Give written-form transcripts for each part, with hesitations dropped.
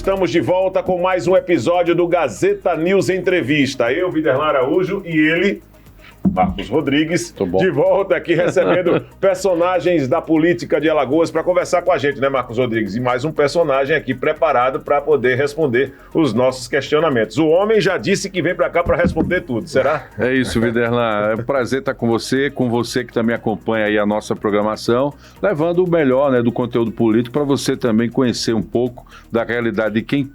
estamos de volta com mais um episódio do Gazeta News Entrevista. Eu, Viderlan Araújo, e ele, Marcos Rodrigues, de volta aqui recebendo personagens da política de Alagoas para conversar com a gente, né, Marcos Rodrigues? E mais um personagem aqui preparado para poder responder os nossos questionamentos. O homem já disse que vem para cá para responder tudo, será? É isso, Viderlan. É um prazer estar com você que também acompanha aí a nossa programação, levando o melhor, né, do conteúdo político para você também conhecer um pouco da realidade de quem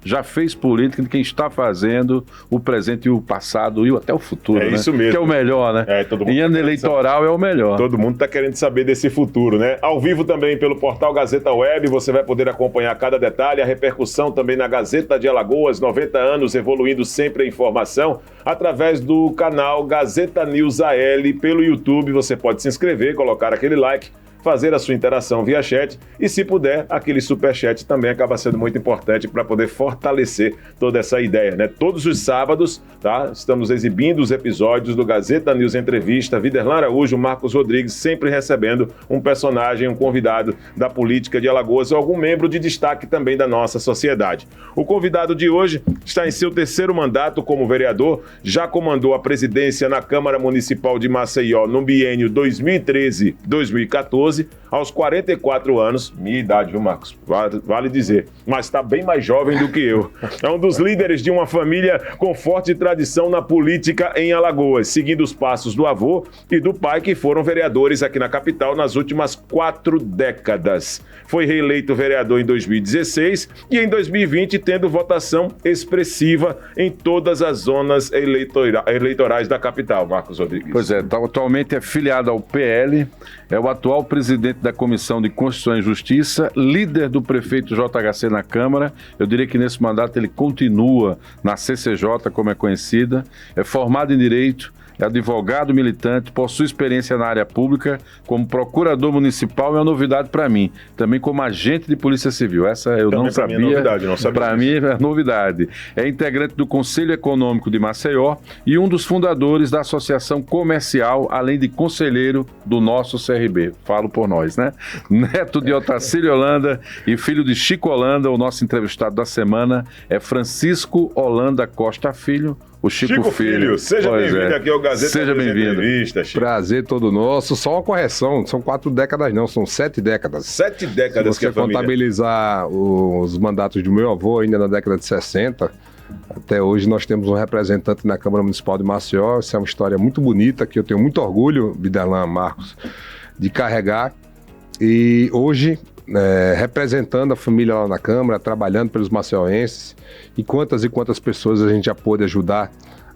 já fez política, de quem está fazendo o presente e o passado e até o futuro, né? Isso mesmo. Que é o melhor, né? Em ano eleitoral é o melhor. Todo mundo está querendo saber desse futuro, né? Ao vivo também pelo portal Gazeta Web, você vai poder acompanhar cada detalhe, a repercussão também na Gazeta de Alagoas, 90 anos, evoluindo sempre a informação, através do canal Gazeta News AL pelo YouTube. Você pode se inscrever, colocar aquele like, fazer a sua interação via chat e, se puder, aquele superchat também acaba sendo muito importante para poder fortalecer toda essa ideia, né? Todos os sábados, tá? Estamos exibindo os episódios do Gazeta News Entrevista. Viderlan Araújo, Marcos Rodrigues, sempre recebendo um personagem, um convidado da política de Alagoas ou algum membro de destaque também da nossa sociedade. O convidado de hoje está em seu terceiro mandato como vereador, já comandou a presidência na Câmara Municipal de Maceió no biênio 2013-2014, aos 44 anos, minha idade, viu, Marcos? Vale dizer, mas está bem mais jovem do que eu. É um dos líderes de uma família com forte tradição na política em Alagoas, seguindo os passos do avô e do pai, que foram vereadores aqui na capital nas últimas 4 décadas. Foi reeleito vereador em 2016 e em 2020 tendo votação expressiva em todas as zonas eleitorais da capital, Marcos Rodrigues. Pois é, atualmente é filiado ao PL, é o atual presidente da Comissão de Constituição e Justiça, líder do prefeito JHC na Câmara. Eu diria que nesse mandato ele continua na CCJ, como é conhecida, é formado em Direito, é advogado militante, possui experiência na área pública, como procurador municipal, é uma novidade para mim. Também como agente de Polícia Civil. Essa eu também não sabia. Para mim é novidade. É integrante do Conselho Econômico de Maceió e um dos fundadores da Associação Comercial, além de conselheiro do nosso CRB. Falo por nós, né? Neto de Otacílio Holanda e filho de Chico Holanda. O nosso entrevistado da semana é Francisco Holanda Costa Filho. O Chico Filho. Seja bem-vindo aqui ao Gazeta News Entrevista, Chico. Prazer todo nosso. Só uma correção, são 4 décadas não, são 7 décadas. 7 décadas que a família... Se você contabilizar os mandatos do meu avô ainda na década de 60, até hoje nós temos um representante na Câmara Municipal de Maceió. Isso é uma história muito bonita, que eu tenho muito orgulho, Viderlan, Marcos, de carregar. E hoje... representando a família lá na Câmara, trabalhando pelos maceioenses, e quantas pessoas a gente já pôde ajudar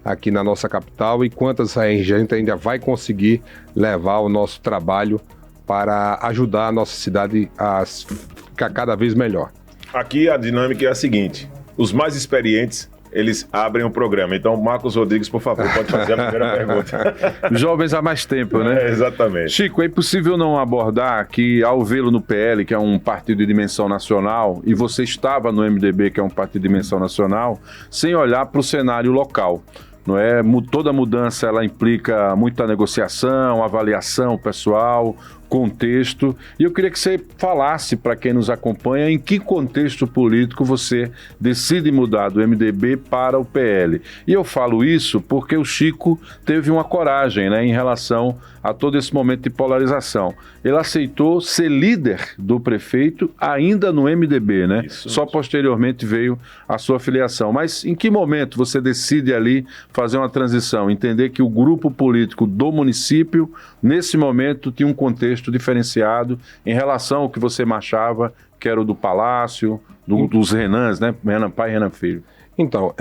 aqui na nossa capital e quantas a gente ainda vai conseguir levar o nosso trabalho para ajudar a nossa cidade a ficar cada vez melhor. Aqui a dinâmica é a seguinte: os mais experientes, eles abrem o programa. Então, Marcos Rodrigues, por favor, pode fazer a primeira pergunta. Jovens há mais tempo, né? Exatamente. Chico, é impossível não abordar que, ao vê-lo no PL, que é um partido de dimensão nacional, e você estava no MDB, que é um partido de dimensão nacional, sem olhar para o cenário local. Não é? Toda mudança ela implica muita negociação, avaliação pessoal, contexto, e eu queria que você falasse para quem nos acompanha em que contexto político você decide mudar do MDB para o PL. E eu falo isso porque o Chico teve uma coragem, né, em relação a todo esse momento de polarização. Ele aceitou ser líder do prefeito ainda no MDB, né? Só posteriormente veio a sua filiação. Mas em que momento você decide ali fazer uma transição, entender que o grupo político do município, nesse momento, tinha um contexto diferenciado em relação ao que você marchava, que era o do Palácio, dos Renans, né? Renan pai e Renan filho. Então,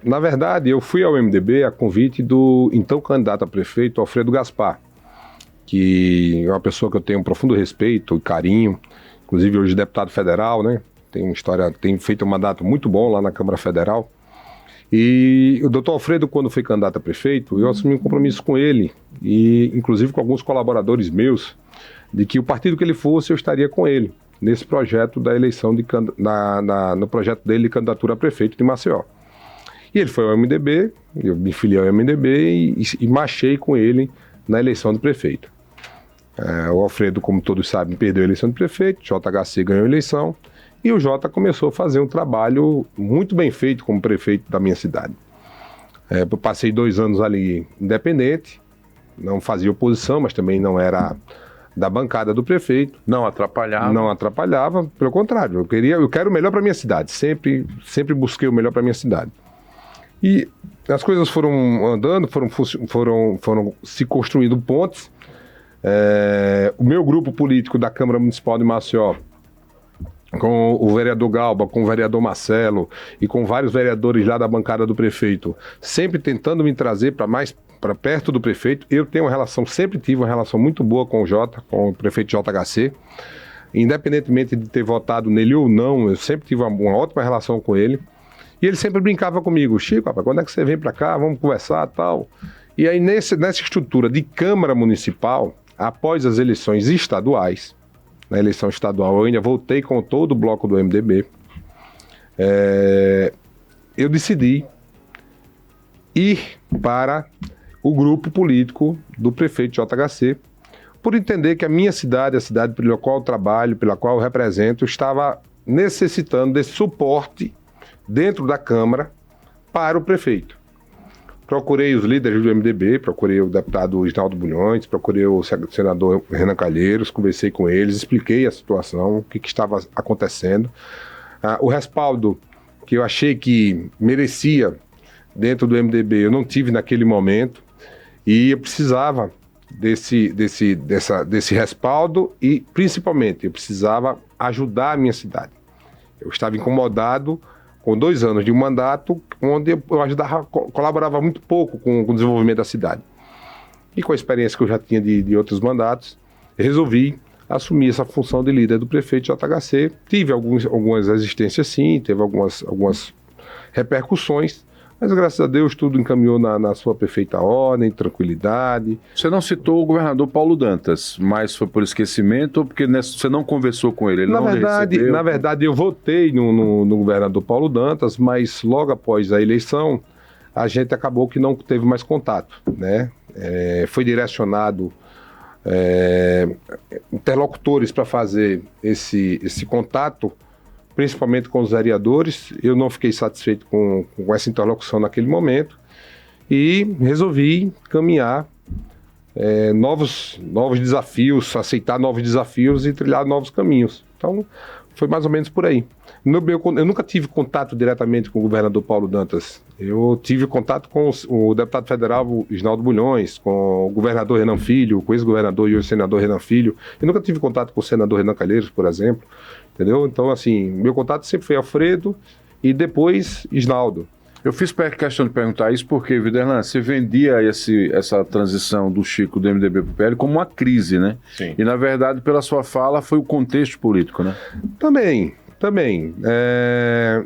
na verdade, eu fui ao MDB a convite do então candidato a prefeito, Alfredo Gaspar, que é uma pessoa que eu tenho um profundo respeito e carinho, inclusive hoje deputado federal, né? Tem feito um mandato muito bom lá na Câmara Federal. E o doutor Alfredo, quando foi candidato a prefeito, eu assumi um compromisso com ele, e inclusive com alguns colaboradores meus, de que o partido que ele fosse, eu estaria com ele, nesse projeto da eleição, no projeto dele de candidatura a prefeito de Maceió. E ele foi ao MDB, eu me filiei ao MDB e marchei com ele na eleição do prefeito. O Alfredo, como todos sabem, perdeu a eleição de prefeito, JHC ganhou a eleição, E o Jota começou a fazer um trabalho muito bem feito como prefeito da minha cidade. Eu passei 2 anos ali independente, não fazia oposição, mas também não era da bancada do prefeito. Não atrapalhava. Não atrapalhava, pelo contrário, eu quero o melhor para minha cidade, sempre busquei o melhor para minha cidade. E as coisas foram andando, foram se construindo pontes. O meu grupo político da Câmara Municipal de Maceió, com o vereador Galba, com o vereador Marcelo e com vários vereadores lá da bancada do prefeito, sempre tentando me trazer para perto do prefeito. Eu sempre tive uma relação muito boa com o prefeito JHC. Independentemente de ter votado nele ou não, eu sempre tive uma ótima relação com ele. E ele sempre brincava comigo: Chico, rapaz, quando é que você vem para cá? Vamos conversar e tal. E aí nessa estrutura de Câmara Municipal, após as eleições estaduais, na eleição estadual, eu ainda voltei com todo o bloco do MDB. Eu decidi ir para o grupo político do prefeito JHC, por entender que a minha cidade, a cidade pela qual eu trabalho, pela qual eu represento, estava necessitando desse suporte dentro da Câmara para o prefeito. Procurei os líderes do MDB, procurei o deputado Isnaldo Bulhões, procurei o senador Renan Calheiros, conversei com eles, expliquei a situação, o que estava acontecendo. O respaldo que eu achei que merecia dentro do MDB, eu não tive naquele momento, e eu precisava desse respaldo e, principalmente, eu precisava ajudar a minha cidade. Eu estava incomodado com 2 anos de um mandato onde eu colaborava muito pouco com o desenvolvimento da cidade. E com a experiência que eu já tinha de outros mandatos, resolvi assumir essa função de líder do prefeito JHC. Tive algumas resistências sim, teve algumas repercussões, mas graças a Deus tudo encaminhou na sua perfeita ordem, tranquilidade. Você não citou o governador Paulo Dantas, mas foi por esquecimento ou porque você não conversou com ele? Na verdade, eu votei no governador Paulo Dantas, mas logo após a eleição, a gente acabou que não teve mais contato, né? Foi direcionado interlocutores para fazer esse contato, principalmente com os vereadores. Eu não fiquei satisfeito com essa interlocução naquele momento e resolvi caminhar novos desafios, aceitar novos desafios e trilhar novos caminhos. Então, foi mais ou menos por aí. Eu nunca tive contato diretamente com o governador Paulo Dantas. Eu tive contato com o deputado federal Isnaldo Bulhões, com o governador Renan Filho, com o ex-governador e o senador Renan Filho. Eu nunca tive contato com o senador Renan Calheiros, por exemplo. Entendeu? Então, assim, meu contato sempre foi Alfredo e depois Isnaldo. Eu fiz questão de perguntar isso porque, Viderlan, você vendia essa transição do Chico do MDB para o PL como uma crise, né? Sim. E, na verdade, pela sua fala, foi o contexto político, né? Também.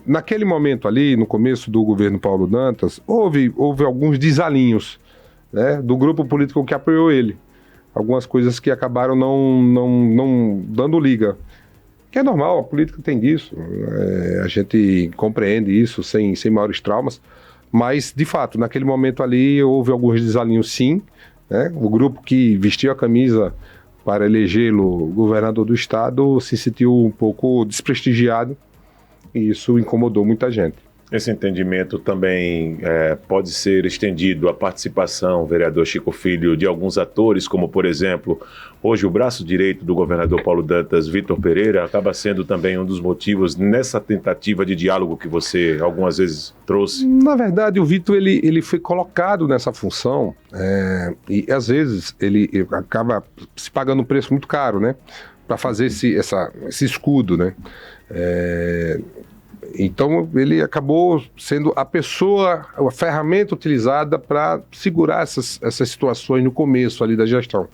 Naquele momento ali, no começo do governo Paulo Dantas, houve alguns desalinhos, né, do grupo político que apoiou ele. Algumas coisas que acabaram não dando liga. Que é normal, a política tem disso, a gente compreende isso sem maiores traumas, mas, de fato, naquele momento ali houve alguns desalinhos sim, né? O grupo que vestiu a camisa para elegê-lo governador do estado se sentiu um pouco desprestigiado e isso incomodou muita gente. Esse entendimento também pode ser estendido à participação, vereador Chico Filho, de alguns atores, como, por exemplo, hoje o braço direito do governador Paulo Dantas, Vitor Pereira, acaba sendo também um dos motivos nessa tentativa de diálogo que você algumas vezes trouxe? Na verdade, o Vitor ele foi colocado nessa função e, às vezes, ele acaba se pagando um preço muito caro, né, para fazer esse escudo, né? Então, ele acabou sendo a ferramenta utilizada para segurar essas situações no começo ali da gestão.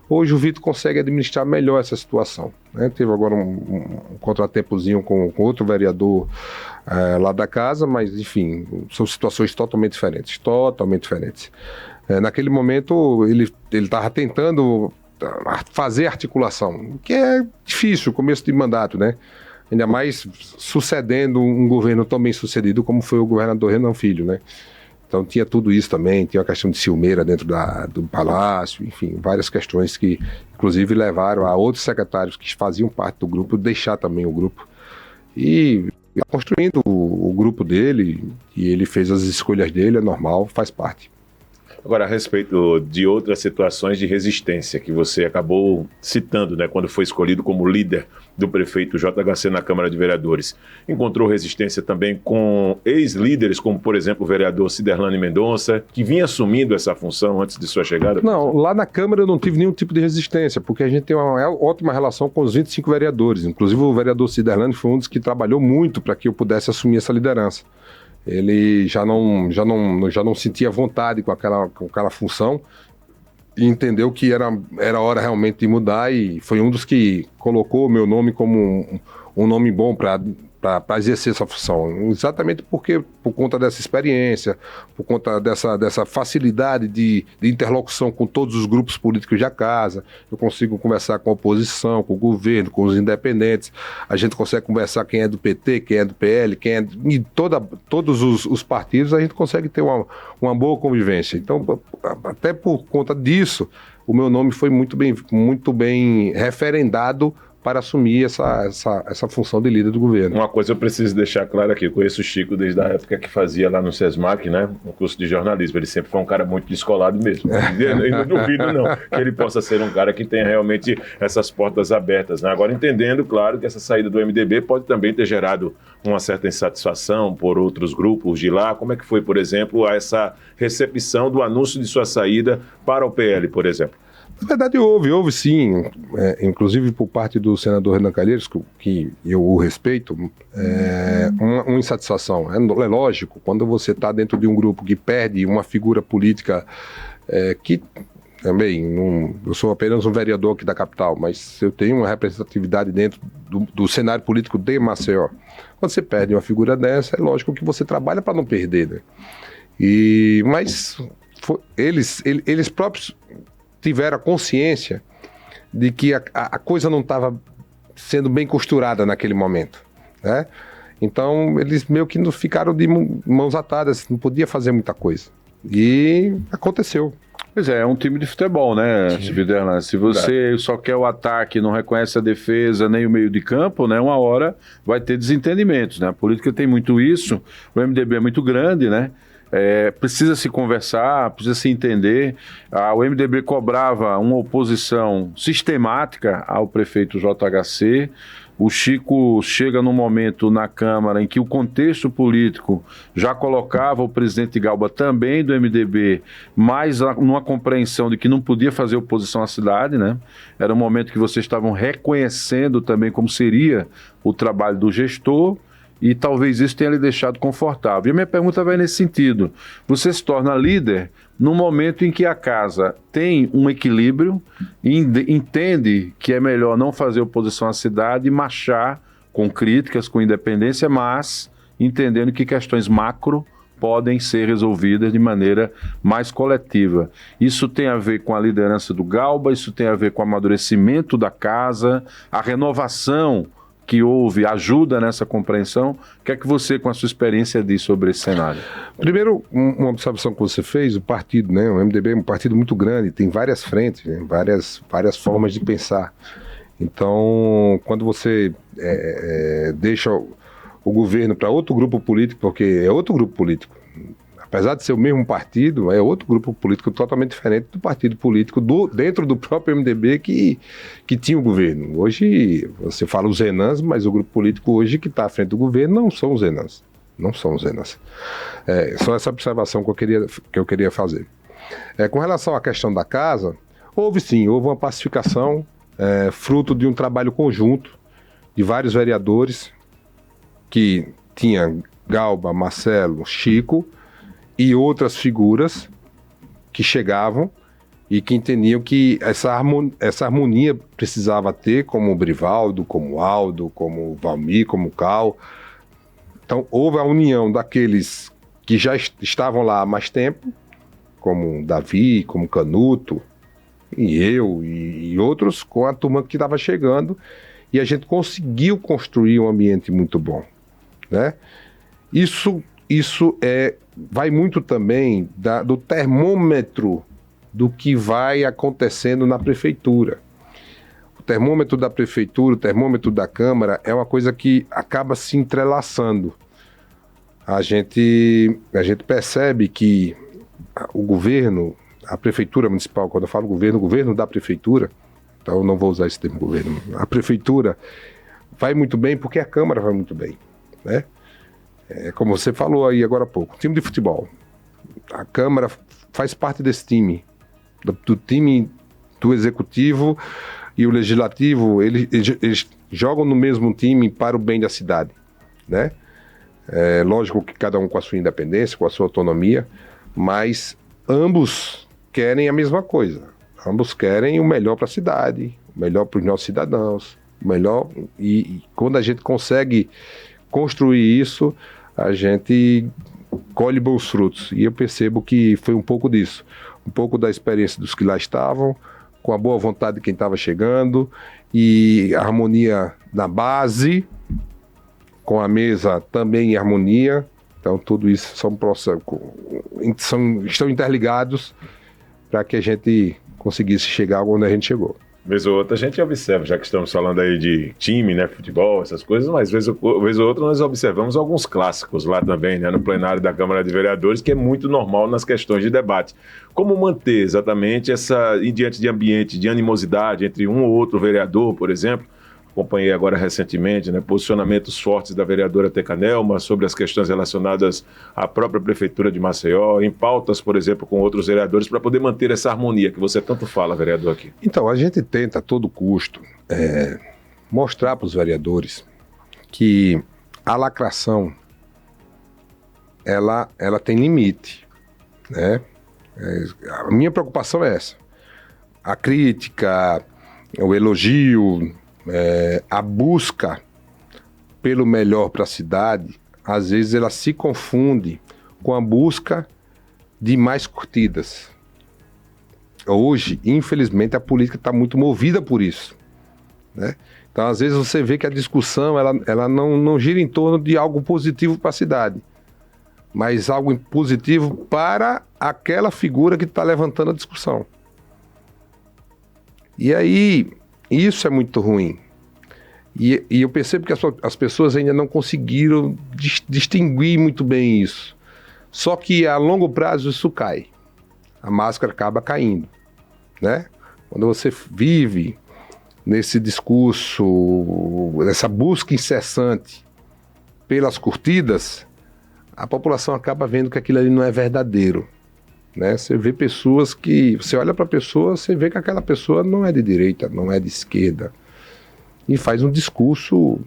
Hoje o Vitor consegue administrar melhor essa situação, né? Teve agora um contratempozinho com outro vereador lá da casa, mas, enfim, são situações totalmente diferentes. Naquele momento, ele estava tentando fazer articulação, que é difícil, começo de mandato, né? Ainda mais sucedendo um governo tão bem sucedido como foi o governador Renan Filho, né? Então tinha tudo isso também, tinha a questão de ciumeira dentro do palácio, enfim, várias questões que inclusive levaram a outros secretários que faziam parte do grupo deixar também o grupo. e construindo o grupo dele, e ele fez as escolhas dele, é normal, faz parte. Agora, a respeito de outras situações de resistência que você acabou citando, né, quando foi escolhido como líder do prefeito JHC na Câmara de Vereadores, encontrou resistência também com ex-líderes, como, por exemplo, o vereador Ciderlane Mendonça, que vinha assumindo essa função antes de sua chegada? Não, lá na Câmara eu não tive nenhum tipo de resistência, porque a gente tem uma ótima relação com os 25 vereadores. Inclusive, o vereador Ciderlane foi um dos que trabalhou muito para que eu pudesse assumir essa liderança. Ele já não sentia vontade com aquela função e entendeu que era hora realmente de mudar, e foi um dos que colocou o meu nome como um nome bom para exercer essa função. Exatamente por conta dessa experiência, por conta dessa facilidade de interlocução com todos os grupos políticos da casa. Eu consigo conversar com a oposição, com o governo, com os independentes. A gente consegue conversar quem é do PT, quem é do PL, todos os partidos, a gente consegue ter uma boa convivência. Então, até por conta disso, o meu nome foi muito bem referendado para assumir essa função de líder do governo. Uma coisa eu preciso deixar claro aqui, eu conheço o Chico desde a época que fazia lá no SESMAC, né, no curso de jornalismo. Ele sempre foi um cara muito descolado mesmo. Eu não duvido não que ele possa ser um cara que tenha realmente essas portas abertas, né? Agora, entendendo, claro, que essa saída do MDB pode também ter gerado uma certa insatisfação por outros grupos de lá. Como é que foi, por exemplo, essa recepção do anúncio de sua saída para o PL, por exemplo? Na verdade, houve sim, inclusive por parte do senador Renan Calheiros, que eu o respeito, uma insatisfação. É lógico, quando você está dentro de um grupo que perde uma figura política que também, eu sou apenas um vereador aqui da capital, mas eu tenho uma representatividade dentro do cenário político de Maceió. Quando você perde uma figura dessa, é lógico que você trabalha para não perder, né? Mas eles próprios tiveram a consciência de que a coisa não estava sendo bem costurada naquele momento, né? Então, eles meio que ficaram de mãos atadas, não podia fazer muita coisa. E aconteceu. Pois é um time de futebol, né, Ciderlane? Se você só quer o ataque, não reconhece a defesa, nem o meio de campo, né, uma hora vai ter desentendimentos, né? A política tem muito isso, o MDB é muito grande, né? Precisa se conversar, precisa se entender. O MDB cobrava uma oposição sistemática ao prefeito JHC. O Chico chega num momento na Câmara em que o contexto político já colocava o presidente Galba também do MDB, mas numa compreensão de que não podia fazer oposição à cidade, né? Era um momento que vocês estavam reconhecendo também como seria o trabalho do gestor, e talvez isso tenha lhe deixado confortável. E a minha pergunta vai nesse sentido. Você se torna líder no momento em que a casa tem um equilíbrio, e entende que é melhor não fazer oposição à cidade e marchar com críticas, com independência, mas entendendo que questões macro podem ser resolvidas de maneira mais coletiva. Isso tem a ver com a liderança do Galba, isso tem a ver com o amadurecimento da casa, a renovação que houve ajuda nessa compreensão. O que é que você, com a sua experiência, diz sobre esse cenário? Primeiro, uma observação que você fez, o partido, né? O MDB é um partido muito grande, tem várias frentes, né? várias formas de pensar. Então, quando você deixa o governo para outro grupo político, porque é outro grupo político, apesar de ser o mesmo partido, é outro grupo político totalmente diferente do partido político dentro do próprio MDB que tinha o governo. Hoje, você fala os Zenans, mas o grupo político hoje que está à frente do governo não são os Zenans. Não são os Zenans. Só essa observação que eu queria fazer. Com relação à questão da casa, houve uma pacificação, fruto de um trabalho conjunto de vários vereadores, que tinha Galba, Marcelo, Chico, e outras figuras que chegavam e que entendiam que essa harmonia precisava ter, como o Brivaldo, como o Aldo, como o Valmir, como o Cal. Então, houve a união daqueles que já estavam lá há mais tempo, como o Davi, como o Canuto, e eu, e outros, com a turma que estava chegando, e a gente conseguiu construir um ambiente muito bom, né? Isso vai muito também do termômetro do que vai acontecendo na prefeitura. O termômetro da prefeitura, o termômetro da Câmara é uma coisa que acaba se entrelaçando. A gente percebe que o governo, a prefeitura municipal, quando eu falo governo, o governo da prefeitura, então eu não vou usar esse termo governo, a prefeitura vai muito bem porque a Câmara vai muito bem, né? Como você falou aí agora há pouco, time de futebol, a Câmara faz parte desse time, do time do Executivo e o Legislativo, eles jogam no mesmo time para o bem da cidade, né? É lógico que cada um com a sua independência, com a sua autonomia, mas ambos querem a mesma coisa. Ambos querem o melhor para a cidade, o melhor para os nossos cidadãos, o melhor. E quando a gente consegue construir isso, a gente colhe bons frutos. E eu percebo que foi um pouco disso. Um pouco da experiência dos que lá estavam, com a boa vontade de quem estava chegando, e a harmonia na base, com a mesa também em harmonia. Então, tudo isso são processos, estão interligados para que a gente conseguisse chegar onde a gente chegou. Vez ou outra a gente observa, já que estamos falando aí de time, né, futebol, essas coisas, mas vez ou outra nós observamos alguns clássicos lá também, né, no plenário da Câmara de Vereadores, que é muito normal nas questões de debate. Como manter exatamente diante de ambiente de animosidade entre um ou outro vereador, por exemplo? Acompanhei agora recentemente, né, posicionamentos fortes da vereadora Teca Nelma sobre as questões relacionadas à própria Prefeitura de Maceió, em pautas, por exemplo, com outros vereadores, para poder manter essa harmonia que você tanto fala, vereador, aqui. Então, a gente tenta a todo custo mostrar para os vereadores que a lacração, ela tem limite, né? A minha preocupação é essa. A crítica, o elogio, a busca pelo melhor para a cidade, às vezes ela se confunde com a busca de mais curtidas. Hoje, infelizmente, a política está muito movida por isso, né? Então, às vezes você vê que a discussão ela não gira em torno de algo positivo para a cidade, mas algo positivo para aquela figura que está levantando a discussão. E aí, isso é muito ruim. E eu percebo que as pessoas ainda não conseguiram distinguir muito bem isso. Só que a longo prazo isso cai. A máscara acaba caindo, né? Quando você vive nesse discurso, nessa busca incessante pelas curtidas, a população acaba vendo que aquilo ali não é verdadeiro, né? Você vê pessoas que... Você olha para a pessoa, você vê que aquela pessoa não é de direita, não é de esquerda. E faz um discurso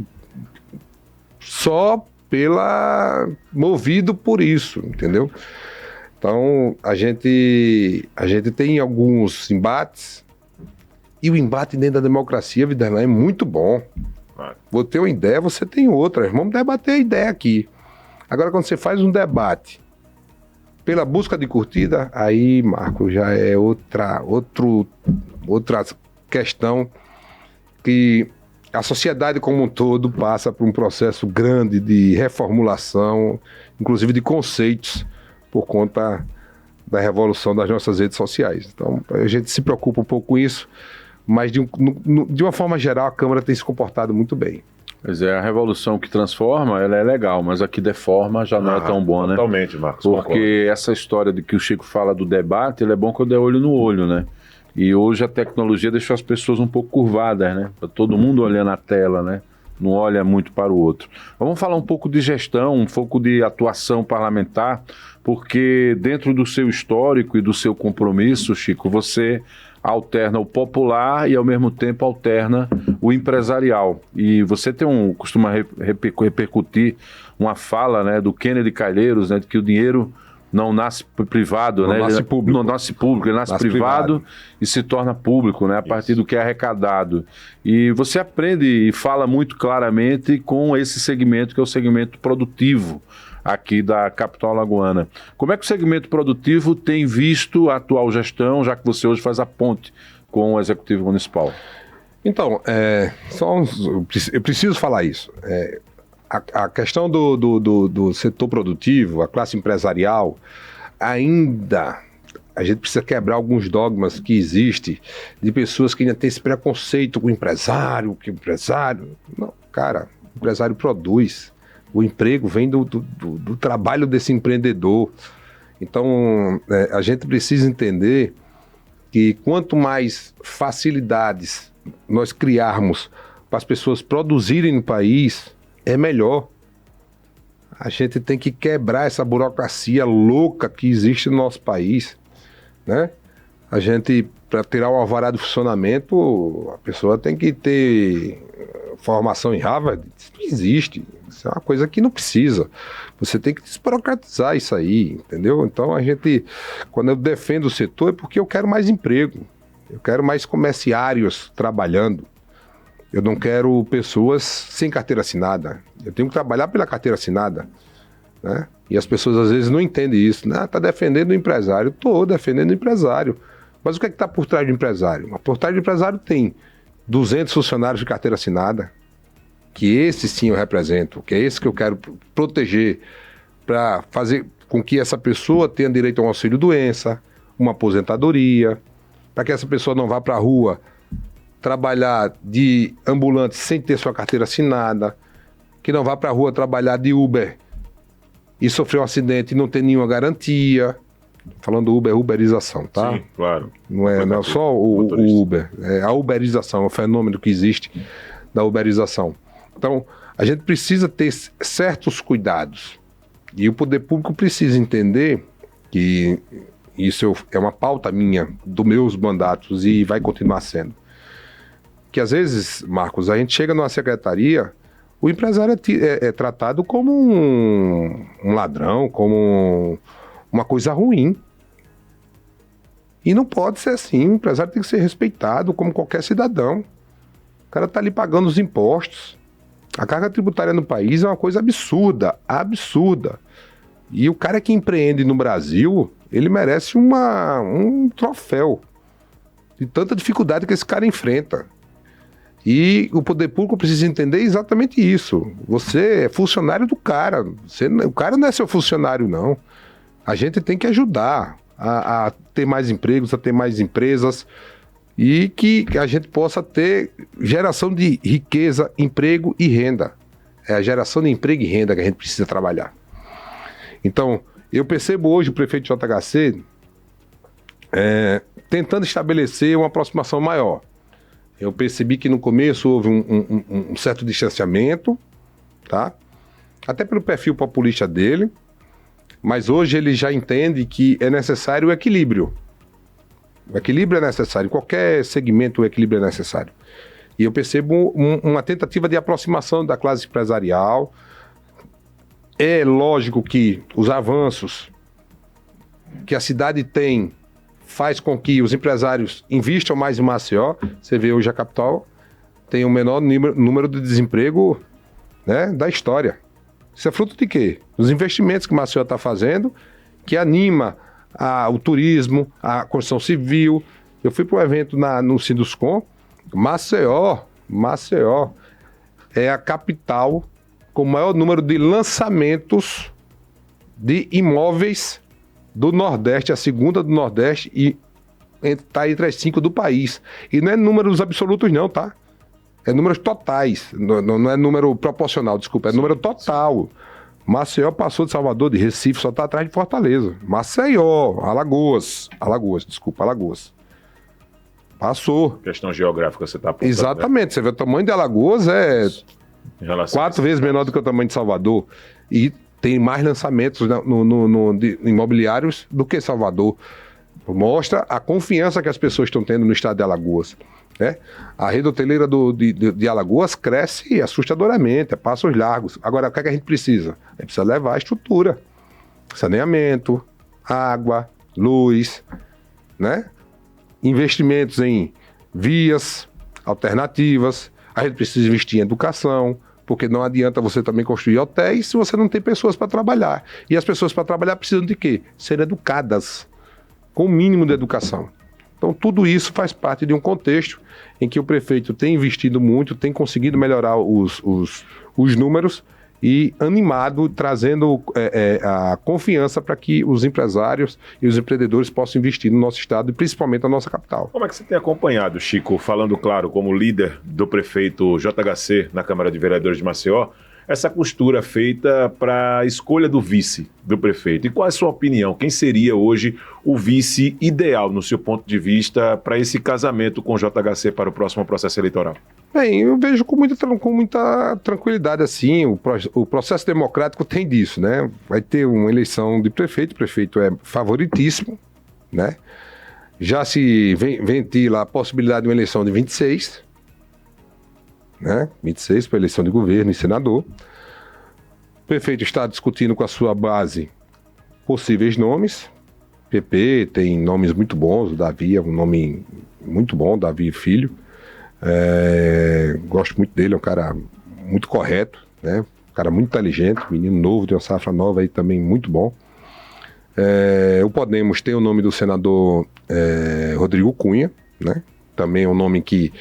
só movido por isso, entendeu? Então, a gente tem alguns embates, e o embate dentro da democracia, Viderlan, é muito bom. Vou ter uma ideia, você tem outra. Vamos debater a ideia aqui. Agora, quando você faz um debate pela busca de curtida, aí, Marco, já é outra questão que a sociedade como um todo passa por um processo grande de reformulação, inclusive de conceitos, por conta da revolução das nossas redes sociais. Então, a gente se preocupa um pouco com isso, mas de uma forma geral, a Câmara tem se comportado muito bem. Pois é, a revolução que transforma, ela é legal, mas a que deforma já não é tão boa, né? Totalmente, Marcos. Porque concordo. Essa história de que o Chico fala do debate, ele é bom quando é olho no olho, né? E hoje a tecnologia deixou as pessoas um pouco curvadas, né? Tá todo mundo olhando a tela, né? Não olha muito para o outro. Vamos falar um pouco de gestão, um pouco de atuação parlamentar, porque dentro do seu histórico e do seu compromisso, Chico, você alterna o popular e ao mesmo tempo alterna o empresarial. E você costuma repercutir uma fala, né, do Kennedy Calheiros, né, de que o dinheiro não nasce privado, não, né? Nasce público. Não nasce público, ele nasce privado e se torna público, né? A partir do que é arrecadado. E você aprende e fala muito claramente com esse segmento, que é o segmento produtivo aqui da capital alagoana. Como é que o segmento produtivo tem visto a atual gestão, já que você hoje faz a ponte com o Executivo Municipal? Então, eu preciso falar isso. A questão do setor produtivo, a classe empresarial, ainda a gente precisa quebrar alguns dogmas que existem de pessoas que ainda têm esse preconceito com o empresário, que o empresário... Não, cara, o empresário produz. O emprego vem do trabalho desse empreendedor. Então, a gente precisa entender que quanto mais facilidades nós criarmos para as pessoas produzirem no país, é melhor. A gente tem que quebrar essa burocracia louca que existe no nosso país, né? A gente, para tirar o alvará de funcionamento, a pessoa tem que ter formação em Harvard. Isso não existe. Isso é uma coisa que não precisa. Você tem que desburocratizar isso aí, entendeu? Então, quando eu defendo o setor, é porque eu quero mais emprego. Eu quero mais comerciários trabalhando. Eu não quero pessoas sem carteira assinada. Eu tenho que trabalhar pela carteira assinada, né? E as pessoas às vezes não entendem isso. Tá defendendo o empresário. Estou defendendo o empresário. Mas o que é que está por trás do empresário? Por trás do empresário tem 200 funcionários de carteira assinada, que esse sim eu represento, que é esse que eu quero proteger para fazer com que essa pessoa tenha direito a um auxílio-doença, uma aposentadoria, para que essa pessoa não vá para a rua trabalhar de ambulante sem ter sua carteira assinada, que não vá para a rua trabalhar de Uber e sofrer um acidente e não ter nenhuma garantia. Falando Uber, é uberização, tá? Sim, claro. Não é só o Uber, é a uberização, é o fenômeno que existe da uberização. Então, a gente precisa ter certos cuidados. E o poder público precisa entender que isso é uma pauta minha, dos meus mandatos, e vai continuar sendo. Que às vezes, Marcos, a gente chega numa secretaria, o empresário é tratado como um ladrão, como uma coisa ruim. E não pode ser assim. O empresário tem que ser respeitado como qualquer cidadão. O cara está ali pagando os impostos. A carga tributária no país é uma coisa absurda, absurda. E o cara que empreende no Brasil, ele merece um troféu de tanta dificuldade que esse cara enfrenta. E o poder público precisa entender exatamente isso. Você é funcionário do cara. O cara não é seu funcionário, não. A gente tem que ajudar a ter mais empregos, a ter mais empresas e que a gente possa ter geração de riqueza, emprego e renda. É a geração de emprego e renda que a gente precisa trabalhar. Então, eu percebo hoje o prefeito de JHC tentando estabelecer uma aproximação maior. Eu percebi que no começo houve um certo distanciamento, tá? Até pelo perfil populista dele. Mas hoje ele já entende que é necessário o equilíbrio. O equilíbrio é necessário. Em qualquer segmento o equilíbrio é necessário. E eu percebo uma tentativa de aproximação da classe empresarial. É lógico que os avanços que a cidade tem faz com que os empresários investam mais em Maceió. Você vê hoje a capital tem o menor número de desemprego, né, da história. Isso é fruto de quê? Dos investimentos que o Maceió está fazendo, que anima o turismo, a construção civil. Eu fui para um evento no Sinduscom. Maceió é a capital com o maior número de lançamentos de imóveis do Nordeste, a segunda do Nordeste, e está entre as 5 do país. E não é números absolutos não, tá? É números totais, não é número proporcional, desculpa, é número total. Maceió passou de Salvador, de Recife, só está atrás de Fortaleza. Maceió, Alagoas. Passou. Questão geográfica você está apontando. Exatamente, né? Você vê o tamanho de Alagoas é 4 vezes menor do que o tamanho de Salvador. E tem mais lançamentos de imobiliários do que Salvador. Mostra a confiança que as pessoas estão tendo no estado de Alagoas. Né? A rede hoteleira de Alagoas cresce assustadoramente, a passos largos. Agora, o que é que a gente precisa? A gente precisa levar a estrutura, saneamento, água, luz, né? Investimentos em vias alternativas. A gente precisa investir em educação, porque não adianta você também construir hotéis se você não tem pessoas para trabalhar. E as pessoas para trabalhar precisam de quê? Ser educadas, com o mínimo de educação. Então, tudo isso faz parte de um contexto em que o prefeito tem investido muito, tem conseguido melhorar os números e animado, trazendo a confiança para que os empresários e os empreendedores possam investir no nosso estado e principalmente na nossa capital. Como é que você tem acompanhado, Chico, falando, claro, como líder do prefeito JHC na Câmara de Vereadores de Maceió, essa costura feita para a escolha do vice do prefeito? E qual é a sua opinião? Quem seria hoje o vice ideal, no seu ponto de vista, para esse casamento com o JHC para o próximo processo eleitoral? Bem, eu vejo com muita tranquilidade assim, o processo democrático tem disso, né? Vai ter uma eleição de prefeito, o prefeito é favoritíssimo, né? Já se ventila a possibilidade de uma eleição de 26, né? 26 para eleição de governo e senador. O prefeito está discutindo com a sua base possíveis nomes. PP tem nomes muito bons, o Davi é um nome muito bom, Davi Filho. Gosto muito dele, é um cara muito correto, né? Um cara muito inteligente, menino novo, de uma safra nova aí também muito bom. O Podemos tem o nome do senador Rodrigo Cunha, né? Também é um nome que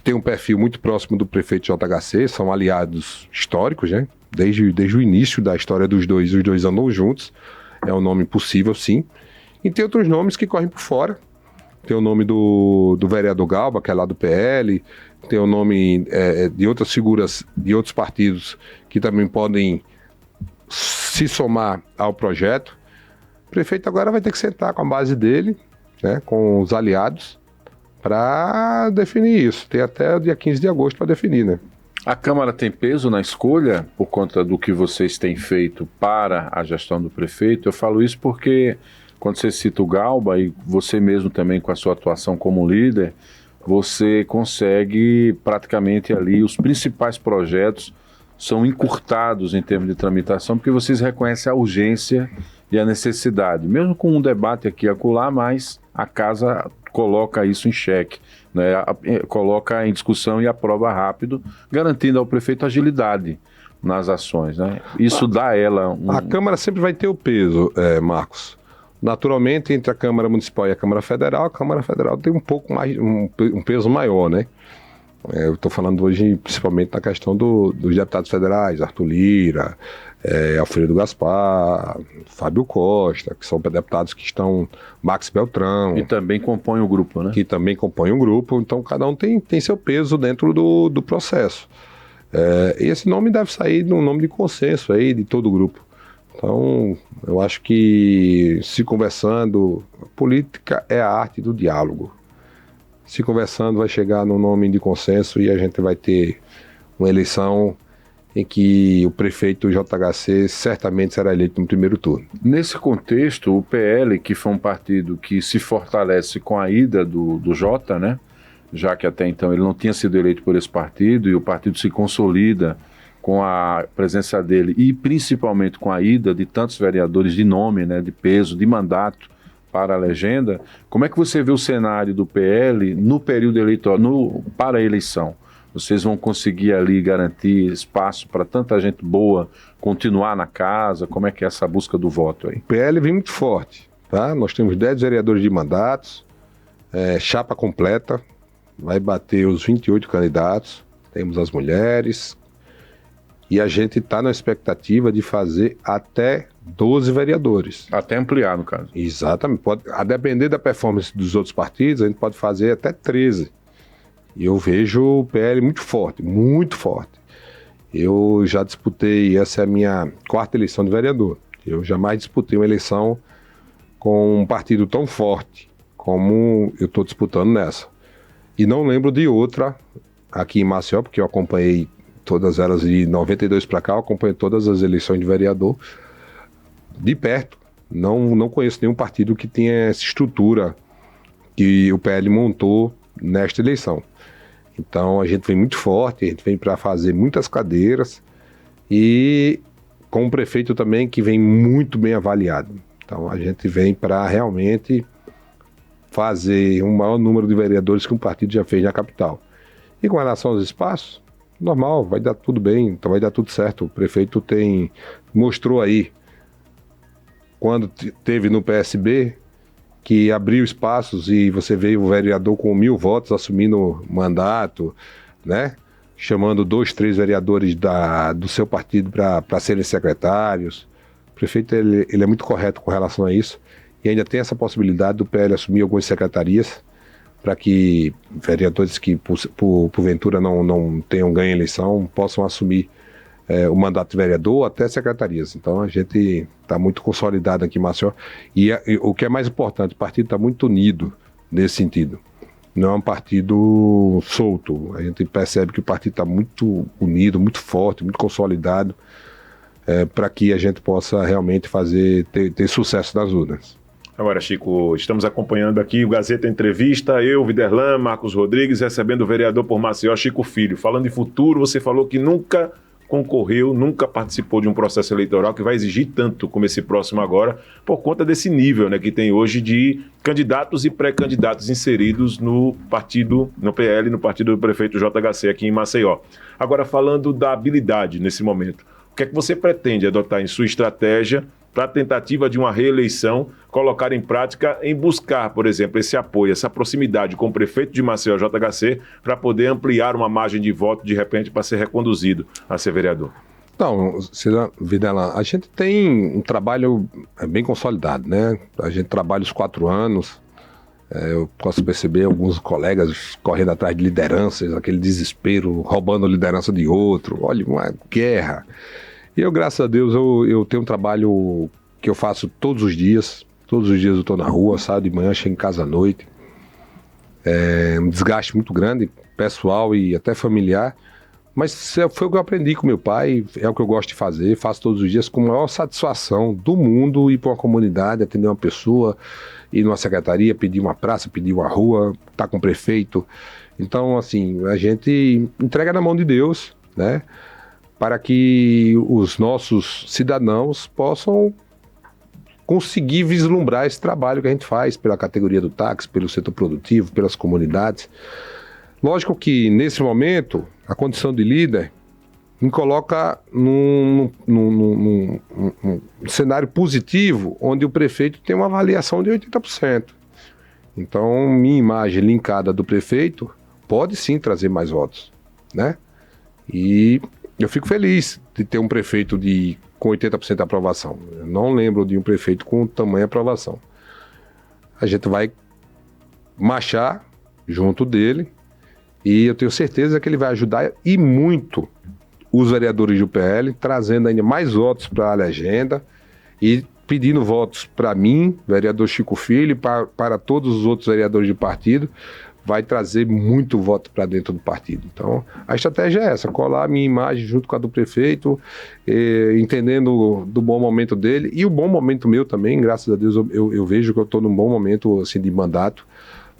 tem um perfil muito próximo do prefeito JHC, são aliados históricos, né? Desde o início da história dos dois, os dois andam juntos, é um nome possível sim. E tem outros nomes que correm por fora. Tem o nome do vereador Galba, que é lá do PL, tem o nome de outras figuras de outros partidos que também podem se somar ao projeto. O prefeito agora vai ter que sentar com a base dele, né, com os aliados, para definir isso. Tem até o dia 15 de agosto para definir, né? A Câmara tem peso na escolha por conta do que vocês têm feito para a gestão do prefeito? Eu falo isso porque quando você cita o Galba, e você mesmo também com a sua atuação como líder, você consegue praticamente ali, os principais projetos são encurtados em termos de tramitação, porque vocês reconhecem a urgência e a necessidade. Mesmo com um debate aqui e acolá, mas a casa coloca isso em xeque, né? Coloca em discussão e aprova rápido, garantindo ao prefeito agilidade nas ações, né? Isso dá a ela A Câmara sempre vai ter o peso, Marcos. Naturalmente, entre a Câmara Municipal e a Câmara Federal tem um pouco mais, um peso maior, né? Eu estou falando hoje principalmente na questão dos deputados federais, Arthur Lira, Alfredo Gaspar, Fábio Costa, que são deputados que estão, Max Beltrão. E também compõem o grupo, né? Que também compõem o grupo, então cada um tem seu peso dentro do processo. E esse nome deve sair num nome de consenso aí de todo o grupo. Então, eu acho que se conversando, política é a arte do diálogo. Se conversando vai chegar num nome de consenso e a gente vai ter uma eleição em que o prefeito JHC certamente será eleito no primeiro turno. Nesse contexto, o PL, que foi um partido que se fortalece com a ida do Jota, né? Já que até então ele não tinha sido eleito por esse partido e o partido se consolida com a presença dele e principalmente com a ida de tantos vereadores de nome, né, de peso, de mandato para a legenda. Como é que você vê o cenário do PL no período eleitoral, para a eleição? Vocês vão conseguir ali garantir espaço para tanta gente boa continuar na casa? Como é que é essa busca do voto aí? O PL vem muito forte, tá? Nós temos 10 vereadores de mandatos, chapa completa, vai bater os 28 candidatos, temos as mulheres, e a gente está na expectativa de fazer até 12 vereadores. Até ampliar, no caso. Exatamente. A depender da performance dos outros partidos, a gente pode fazer até 13. E eu vejo o PL muito forte, muito forte. Eu já disputei, essa é a minha 4ª eleição de vereador. Eu jamais disputei uma eleição com um partido tão forte como eu estou disputando nessa. E não lembro de outra aqui em Maceió, porque eu acompanhei todas elas, de 92 para cá, eu acompanho todas as eleições de vereador de perto. Não conheço nenhum partido que tenha essa estrutura que o PL montou nesta eleição. Então a gente vem muito forte, a gente vem para fazer muitas cadeiras e com um prefeito também que vem muito bem avaliado. Então a gente vem para realmente fazer um maior número de vereadores que um partido já fez na capital. E com relação aos espaços, normal, vai dar tudo bem, então vai dar tudo certo. O prefeito mostrou aí, quando teve no PSB, que abriu espaços e você veio o vereador com 1000 votos assumindo mandato, né? chamando 2, 3 vereadores do seu partido para serem secretários. O prefeito ele é muito correto com relação a isso, e ainda tem essa possibilidade do PL assumir algumas secretarias para que vereadores que porventura não tenham ganho a eleição possam assumir o mandato de vereador até secretarias. Então a gente está muito consolidado aqui em Maceió, e o que é mais importante, o partido está muito unido nesse sentido. Não é um partido solto. A gente percebe que o partido está muito unido, muito forte, muito consolidado, para que a gente possa realmente ter sucesso nas urnas. Agora, Chico, estamos acompanhando aqui o Gazeta Entrevista, eu, Viderlan, Marcos Rodrigues, recebendo o vereador por Maceió, Chico Filho. Falando em futuro, você falou que nunca concorreu, nunca participou de um processo eleitoral que vai exigir tanto como esse próximo agora, por conta desse nível, né, que tem hoje de candidatos e pré-candidatos inseridos no partido, no PL, no partido do prefeito JHC aqui em Maceió. Agora, falando da habilidade nesse momento, o que é que você pretende adotar em sua estratégia para a tentativa de uma reeleição, colocar em prática, em buscar, por exemplo, esse apoio, essa proximidade com o prefeito de Maceió, JHC, para poder ampliar uma margem de voto, de repente, para ser reconduzido a ser vereador? Então, Viderlan, a gente tem um trabalho bem consolidado, né? A gente trabalha os 4 anos, eu posso perceber alguns colegas correndo atrás de lideranças, aquele desespero, roubando a liderança de outro, olha, uma guerra. E eu, graças a Deus, eu tenho um trabalho que eu faço todos os dias eu estou na rua, saio de manhã, chego em casa à noite. É um desgaste muito grande, pessoal e até familiar, mas foi o que eu aprendi com meu pai, é o que eu gosto de fazer, faço todos os dias com a maior satisfação do mundo, ir para uma comunidade, atender uma pessoa, ir numa secretaria, pedir uma praça, pedir uma rua, estar com o prefeito. Então, assim, a gente entrega na mão de Deus, né? Para que os nossos cidadãos possam conseguir vislumbrar esse trabalho que a gente faz pela categoria do táxi, pelo setor produtivo, pelas comunidades. Lógico que, nesse momento, a condição de líder me coloca num cenário positivo, onde o prefeito tem uma avaliação de 80%. Então, minha imagem linkada do prefeito pode sim trazer mais votos, né? E eu fico feliz de ter um prefeito com 80% de aprovação. Eu não lembro de um prefeito com tamanha aprovação. A gente vai marchar junto dele e eu tenho certeza que ele vai ajudar e muito os vereadores do PL, trazendo ainda mais votos para a legenda e pedindo votos para mim, vereador Chico Filho, para todos os outros vereadores do partido. Vai trazer muito voto para dentro do partido. Então, a estratégia é essa, colar a minha imagem junto com a do prefeito, entendendo do bom momento dele e o bom momento meu também, graças a Deus eu vejo que eu estou num bom momento assim, de mandato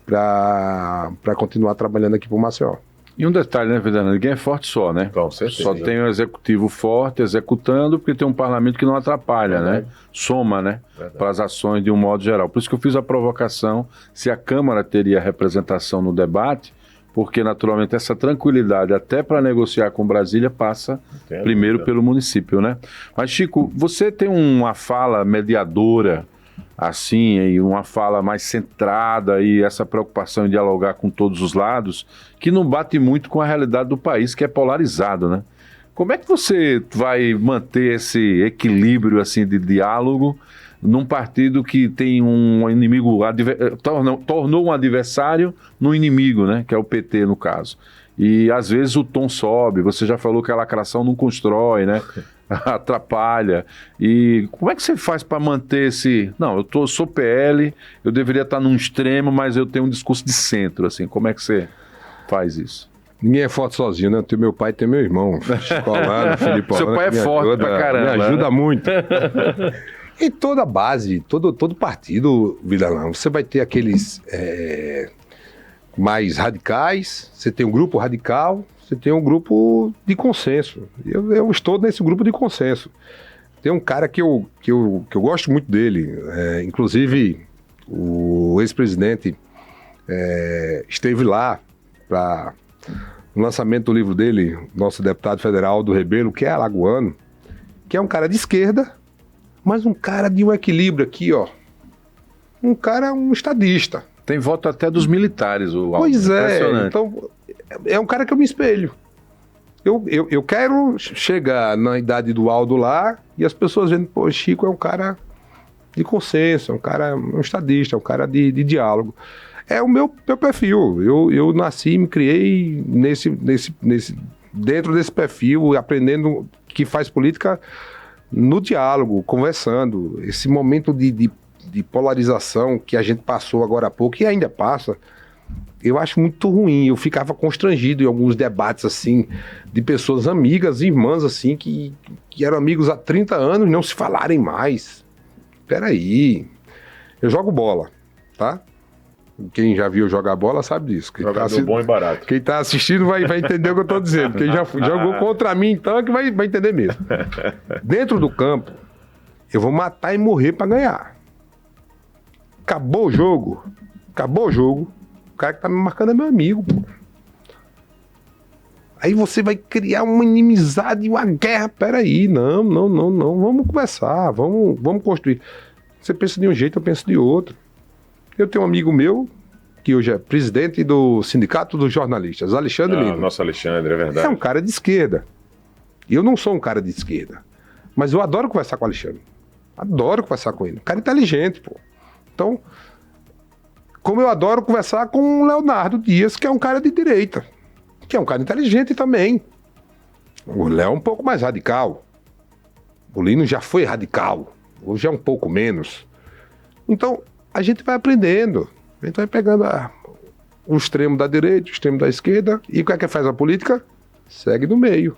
para continuar trabalhando aqui para o Maceió. E um detalhe, né, Viderlan? Ninguém é forte só, né? Com certeza. Só tem o executivo forte executando, porque tem um parlamento que não atrapalha, né? Soma, né? Para as ações de um modo geral. Por isso que eu fiz a provocação se a Câmara teria representação no debate, porque naturalmente essa tranquilidade até para negociar com Brasília passa primeiro pelo município, né? Mas, Chico, você tem uma fala mediadora assim, e uma fala mais centrada e essa preocupação em dialogar com todos os lados, que não bate muito com a realidade do país, que é polarizado, né? Como é que você vai manter esse equilíbrio assim de diálogo num partido que tem um inimigo, tornou um adversário no inimigo, né? Que é o PT, no caso. E às vezes o tom sobe, você já falou que a lacração não constrói, né? Atrapalha. E como é que você faz para manter esse... Não, eu sou PL, eu deveria estar num extremo, mas eu tenho um discurso de centro, assim. Como é que você faz isso? Ninguém é forte sozinho, né? Tem meu pai e tem meu irmão. Chicolano, Felipe. Seu pai é forte pra caramba. Me ajuda muito. Em toda base, todo partido, Viderlan, você vai ter aqueles mais radicais, você tem um grupo radical, você tem um grupo de consenso. Eu estou nesse grupo de consenso. Tem um cara que eu gosto muito dele, inclusive o ex-presidente esteve lá para o lançamento do livro dele, nosso deputado federal Aldo Rebelo, que é alagoano, que é um cara de esquerda, mas um cara de um equilíbrio aqui, ó. Um estadista. Tem voto até dos militares, o Aldo. Pois é, então é um cara que eu me espelho. Eu quero chegar na idade do Aldo lá e as pessoas vendo, pô, Chico é um cara de consenso, é um cara, um estadista, é um cara de diálogo. É o meu perfil. Eu nasci e me criei dentro desse perfil, aprendendo que faz política no diálogo, conversando. Esse momento de polarização que a gente passou agora há pouco e ainda passa, eu acho muito ruim. Eu ficava constrangido em alguns debates, assim, de pessoas amigas, irmãs, assim, que eram amigos há 30 anos, não se falarem mais. Peraí. Eu jogo bola, tá? Quem já viu jogar bola sabe disso. Jogador bom e barato. Quem tá assistindo vai entender o que eu tô dizendo. Quem já jogou contra mim, então, é que vai entender mesmo. Dentro do campo, eu vou matar e morrer pra ganhar. Acabou o jogo. O cara que tá me marcando é meu amigo, pô. Aí você vai criar uma inimizade, uma guerra. Peraí, não. Vamos conversar, vamos construir. Você pensa de um jeito, eu penso de outro. Eu tenho um amigo meu, que hoje é presidente do Sindicato dos Jornalistas, Alexandre Lima. Nosso Alexandre, é verdade. É um cara de esquerda. Eu não sou um cara de esquerda. Mas eu adoro conversar com o Alexandre. Adoro conversar com ele. Um cara inteligente, pô. Então, como eu adoro conversar com o Leonardo Dias, que é um cara de direita. Que é um cara inteligente também. O Léo é um pouco mais radical. O Lino já foi radical. Hoje é um pouco menos. Então, a gente vai aprendendo. A gente vai pegando o extremo da direita, o extremo da esquerda. E o que é que faz a política? Segue no meio.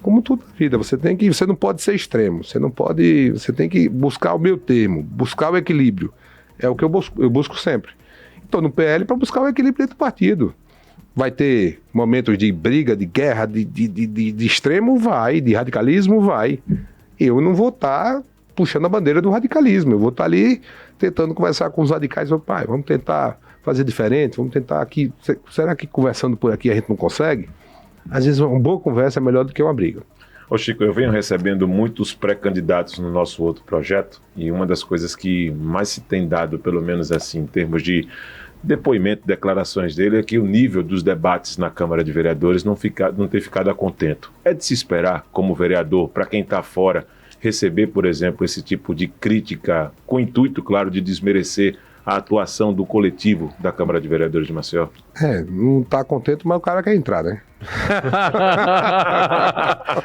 Como tudo na vida. Você não pode ser extremo. Você tem que buscar o meio termo. Buscar o equilíbrio. É o que eu busco sempre. Estou no PL para buscar o equilíbrio dentro do partido. Vai ter momentos de briga, de guerra, de extremo? Vai. De radicalismo? Vai. Eu não vou estar puxando a bandeira do radicalismo. Eu vou estar ali tentando conversar com os radicais. Pai, vamos tentar fazer diferente, vamos tentar aqui. Será que conversando por aqui a gente não consegue? Às vezes uma boa conversa é melhor do que uma briga. Ô Chico, eu venho recebendo muitos pré-candidatos no nosso outro projeto e uma das coisas que mais se tem dado, pelo menos assim, em termos de depoimento, declarações dele, é que o nível dos debates na Câmara de Vereadores não ter ficado a contento. É de se esperar, como vereador, para quem está fora, receber, por exemplo, esse tipo de crítica, com o intuito, claro, de desmerecer a atuação do coletivo da Câmara de Vereadores de Maceió? Não está contente, mas o cara quer entrar, né?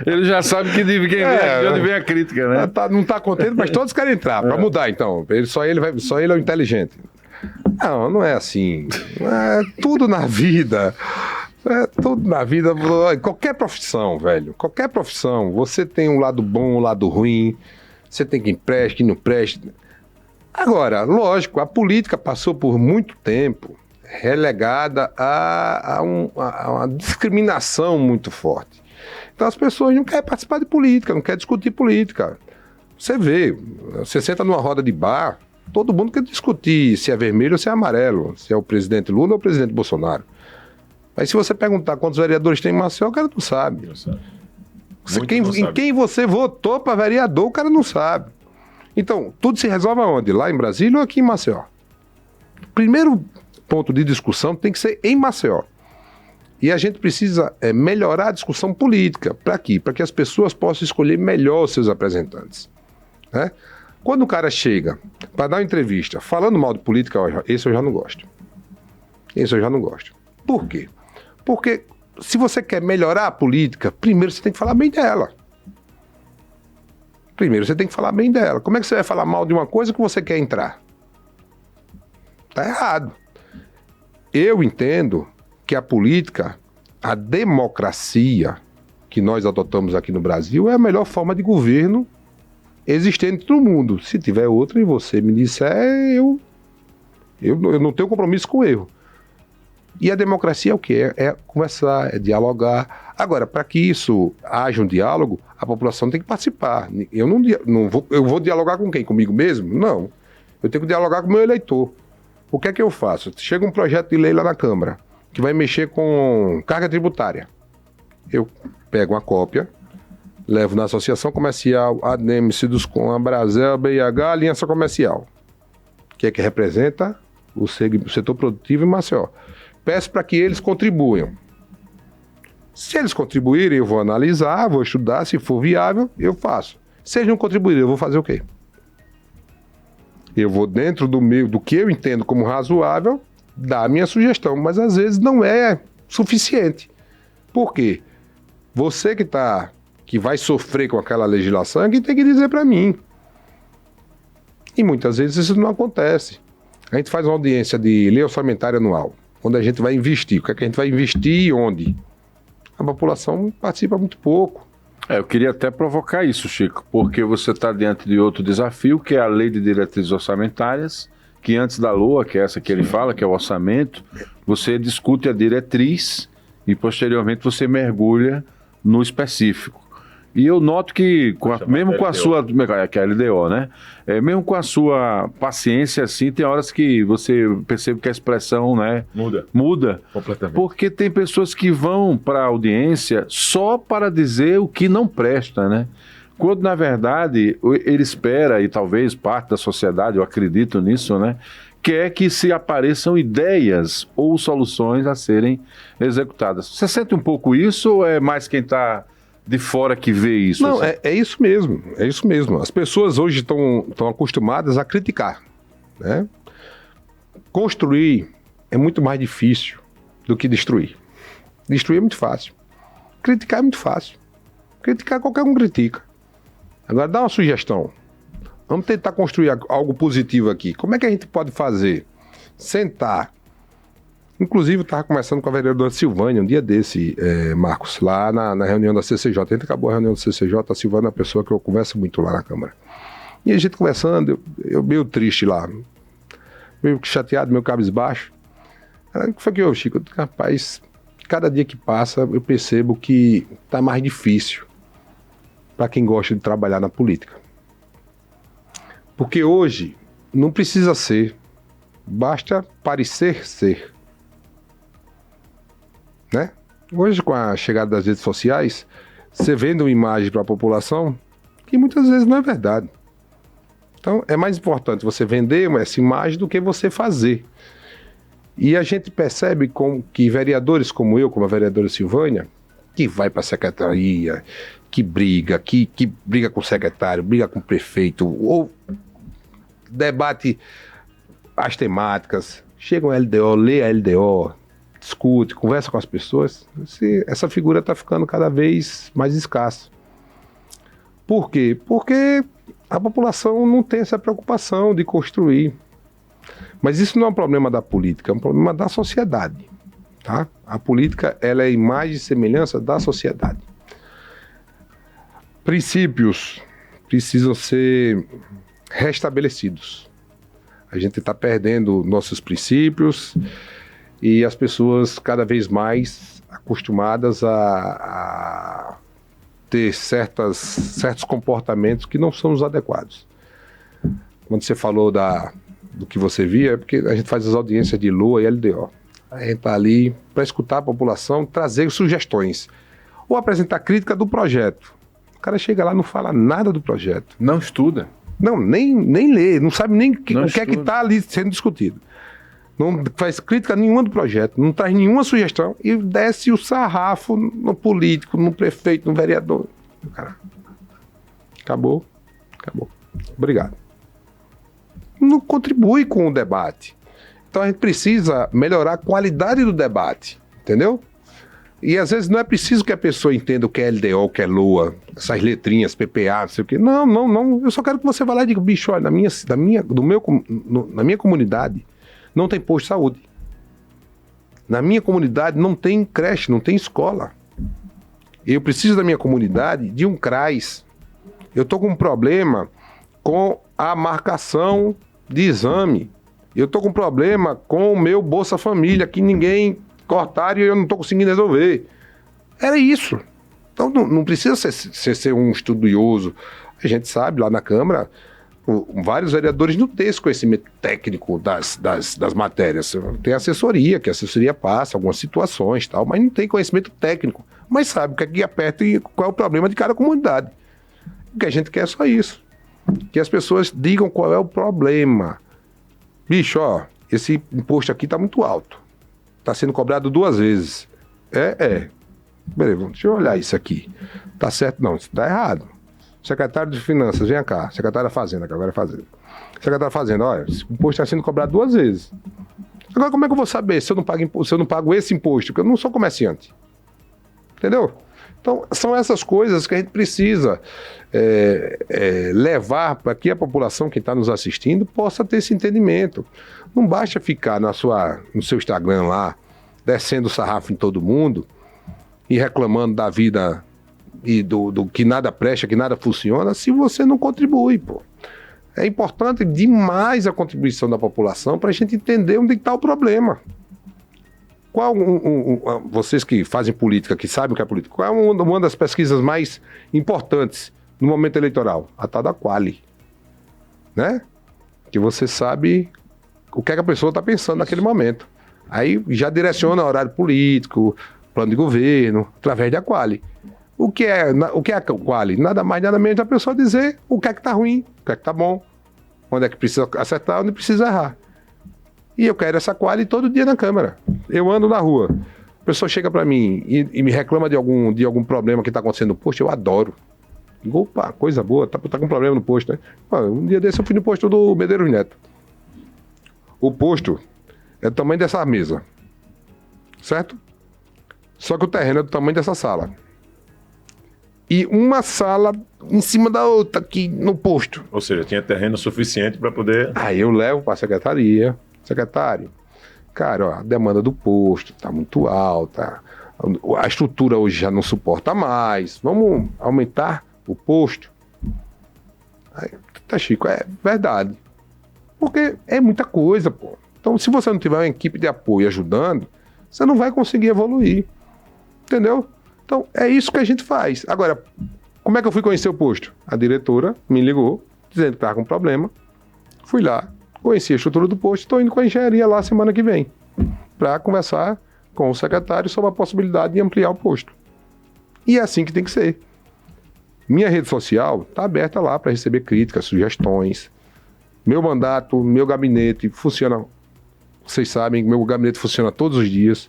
Ele já sabe que de onde vem a crítica, né? Não está contente, mas todos querem entrar, para mudar, então. Só ele é o inteligente. Não é assim. Tudo na vida, qualquer profissão, velho, qualquer profissão, você tem um lado bom, um lado ruim, você tem quem preste, quem não preste. Agora, lógico, a política passou por muito tempo relegada a uma discriminação muito forte. Então as pessoas não querem participar de política, não querem discutir política. Você vê, você senta numa roda de bar, todo mundo quer discutir se é vermelho ou se é amarelo, se é o presidente Lula ou o presidente Bolsonaro. Mas se você perguntar quantos vereadores tem em Maceió, o cara não sabe. Em quem você votou para vereador, o cara não sabe. Então, tudo se resolve aonde? Lá em Brasília ou aqui em Maceió? Primeiro ponto de discussão tem que ser em Maceió. E a gente precisa melhorar a discussão política. Para quê? Para que as pessoas possam escolher melhor os seus representantes. Né? Quando o cara chega para dar uma entrevista falando mal de política, esse eu já não gosto. Por quê? Porque se você quer melhorar a política, primeiro você tem que falar bem dela. Como é que você vai falar mal de uma coisa que você quer entrar? Tá errado. Eu entendo que a política, a democracia que nós adotamos aqui no Brasil é a melhor forma de governo existente no mundo. Se tiver outra e você me disser, eu não tenho compromisso com o erro. E a democracia é o quê? É conversar, é dialogar. Agora, para que isso haja um diálogo, a população tem que participar. Eu vou dialogar com quem? Comigo mesmo? Não. Eu tenho que dialogar com o meu eleitor. O que é que eu faço? Chega um projeto de lei lá na Câmara, que vai mexer com carga tributária. Eu pego uma cópia, levo na Associação Comercial, ADEM, Siduscom, Abrazel, BIH, Aliança Comercial, que é que representa o setor produtivo em Maceió. Peço para que eles contribuam. Se eles contribuírem, eu vou analisar, vou estudar, se for viável, eu faço. Se eles não contribuírem, eu vou fazer o quê? Eu vou, dentro do que eu entendo como razoável, dar a minha sugestão, mas às vezes não é suficiente. Por quê? Você que vai sofrer com aquela legislação é quem tem que dizer para mim. E muitas vezes isso não acontece. A gente faz uma audiência de lei orçamentária anual, onde a gente vai investir. O que é que a gente vai investir e onde? A população participa muito pouco. Eu queria até provocar isso, Chico, porque você está diante de outro desafio, que é a Lei de Diretrizes Orçamentárias, que antes da LOA, que é essa que ele fala, que é o orçamento, você discute a diretriz e posteriormente você mergulha no específico. E eu noto que, mesmo com a sua... Que é a LDO, né? Mesmo com a sua paciência, assim, tem horas que você percebe que a expressão, né, muda. Completamente. Porque tem pessoas que vão para a audiência só para dizer o que não presta, né? Quando, na verdade, ele espera, e talvez parte da sociedade, eu acredito nisso, né, quer que se apareçam ideias ou soluções a serem executadas. Você sente um pouco isso ou é mais quem está de fora que vê isso? Não, assim? é isso mesmo, é isso mesmo. As pessoas hoje estão acostumadas a criticar, né? Construir é muito mais difícil do que destruir. Destruir é muito fácil. Criticar é muito fácil. Criticar qualquer um critica. Agora dá uma sugestão. Vamos tentar construir algo positivo aqui. Como é que a gente pode fazer? Sentar. Inclusive, eu estava conversando com a vereadora Silvânia um dia desse, Marcos, lá na reunião da CCJ. A gente acabou a reunião da CCJ, a Silvânia é uma pessoa que eu converso muito lá na Câmara. E a gente conversando, eu meio triste lá, meio chateado, meio cabisbaixo. O que foi que houve, Chico? Eu disse, rapaz, cada dia que passa eu percebo que está mais difícil para quem gosta de trabalhar na política. Porque hoje não precisa ser, basta parecer ser. Né? Hoje, com a chegada das redes sociais, você vende uma imagem para a população que muitas vezes não é verdade. Então, é mais importante você vender essa imagem do que você fazer. E a gente percebe que vereadores como eu, como a vereadora Silvânia, que vai para a secretaria, que briga com o secretário, briga com o prefeito, ou debate as temáticas, chega um LDO, lê a LDO, discute, conversa com as pessoas, essa figura está ficando cada vez mais escassa. Por quê? Porque a população não tem essa preocupação de construir. Mas isso não é um problema da política, é um problema da sociedade. Tá? A política ela é imagem e semelhança da sociedade. Princípios precisam ser restabelecidos. A gente está perdendo nossos princípios e as pessoas cada vez mais acostumadas a ter certos comportamentos que não são os adequados. Quando você falou do que você via, é porque a gente faz as audiências de LOA e LDO. A gente está ali para escutar a população, trazer sugestões ou apresentar crítica do projeto. O cara chega lá e não fala nada do projeto. Não estuda. Não, nem lê, não sabe nem o que é que está ali sendo discutido. Não faz crítica nenhuma do projeto, não traz nenhuma sugestão e desce o sarrafo no político, no prefeito, no vereador. Cara, acabou. Obrigado. Não contribui com o debate. Então a gente precisa melhorar a qualidade do debate, entendeu? E às vezes não é preciso que a pessoa entenda o que é LDO, o que é LOA, essas letrinhas, PPA, não sei o quê. Não. Eu só quero que você vá lá e diga, bicho, olha, na minha comunidade não tem posto de saúde. Na minha comunidade não tem creche, não tem escola. Eu preciso da minha comunidade de um CRAS. Eu estou com um problema com a marcação de exame. Eu estou com um problema com o meu Bolsa Família, que ninguém cortaram e eu não estou conseguindo resolver. Era isso. Então não precisa ser um estudioso. A gente sabe, lá na Câmara, vários vereadores não têm esse conhecimento técnico das matérias. Tem assessoria, que a assessoria passa algumas situações, tal, mas não tem conhecimento técnico. Mas sabe o que é que aperta e qual é o problema de cada comunidade. O que a gente quer é só isso. Que as pessoas digam qual é o problema. Bicho, ó, esse imposto aqui está muito alto. Está sendo cobrado 2 vezes. Beleza, deixa eu olhar isso aqui. Tá certo? Não, isso tá errado. Secretário de Finanças, vem cá. Secretário da Fazenda, que agora é Fazenda. Secretário da Fazenda, olha, esse imposto está sendo cobrado 2 vezes. Agora, como é que eu vou saber se eu não pago esse imposto? Porque eu não sou comerciante. Entendeu? Então, são essas coisas que a gente precisa levar para que a população que está nos assistindo possa ter esse entendimento. Não basta ficar no seu Instagram lá, descendo o sarrafo em todo mundo e reclamando da vida e do que nada presta, que nada funciona, se você não contribui, pô. É importante demais a contribuição da população para a gente entender onde está o problema. Vocês que fazem política, que sabem o que é política, qual é uma das pesquisas mais importantes no momento eleitoral? A tal da Quali. Né? Que você sabe o que é que a pessoa está pensando naquele momento. Aí já direciona horário político, plano de governo, através da Quali. O que é a Quali? Nada mais, nada menos da pessoa dizer o que é que está ruim, o que é que está bom, onde é que precisa acertar, onde precisa errar. E eu quero essa Quali todo dia na Câmara. Eu ando na rua, a pessoa chega para mim e me reclama de algum problema que está acontecendo no posto, eu adoro. Digo, opa, coisa boa, tá com problema no posto, né? Um dia desse eu fui no posto do Medeiros Neto. O posto é do tamanho dessa mesa, certo? Só que o terreno é do tamanho dessa sala. E uma sala em cima da outra aqui no posto. Ou seja, tinha terreno suficiente para poder... Aí eu levo para a secretaria. Secretário, cara, ó, a demanda do posto está muito alta, a estrutura hoje já não suporta mais, vamos aumentar o posto? Aí, tá, Chico, é verdade. Porque é muita coisa, pô. Então, se você não tiver uma equipe de apoio ajudando, você não vai conseguir evoluir. Entendeu? Então, é isso que a gente faz. Agora, como é que eu fui conhecer o posto? A diretora me ligou, dizendo que estava com problema. Fui lá, conheci a estrutura do posto, estou indo com a engenharia lá semana que vem, para conversar com o secretário sobre a possibilidade de ampliar o posto. E é assim que tem que ser. Minha rede social está aberta lá para receber críticas, sugestões. Meu mandato, meu gabinete funciona, vocês sabem, meu gabinete funciona todos os dias,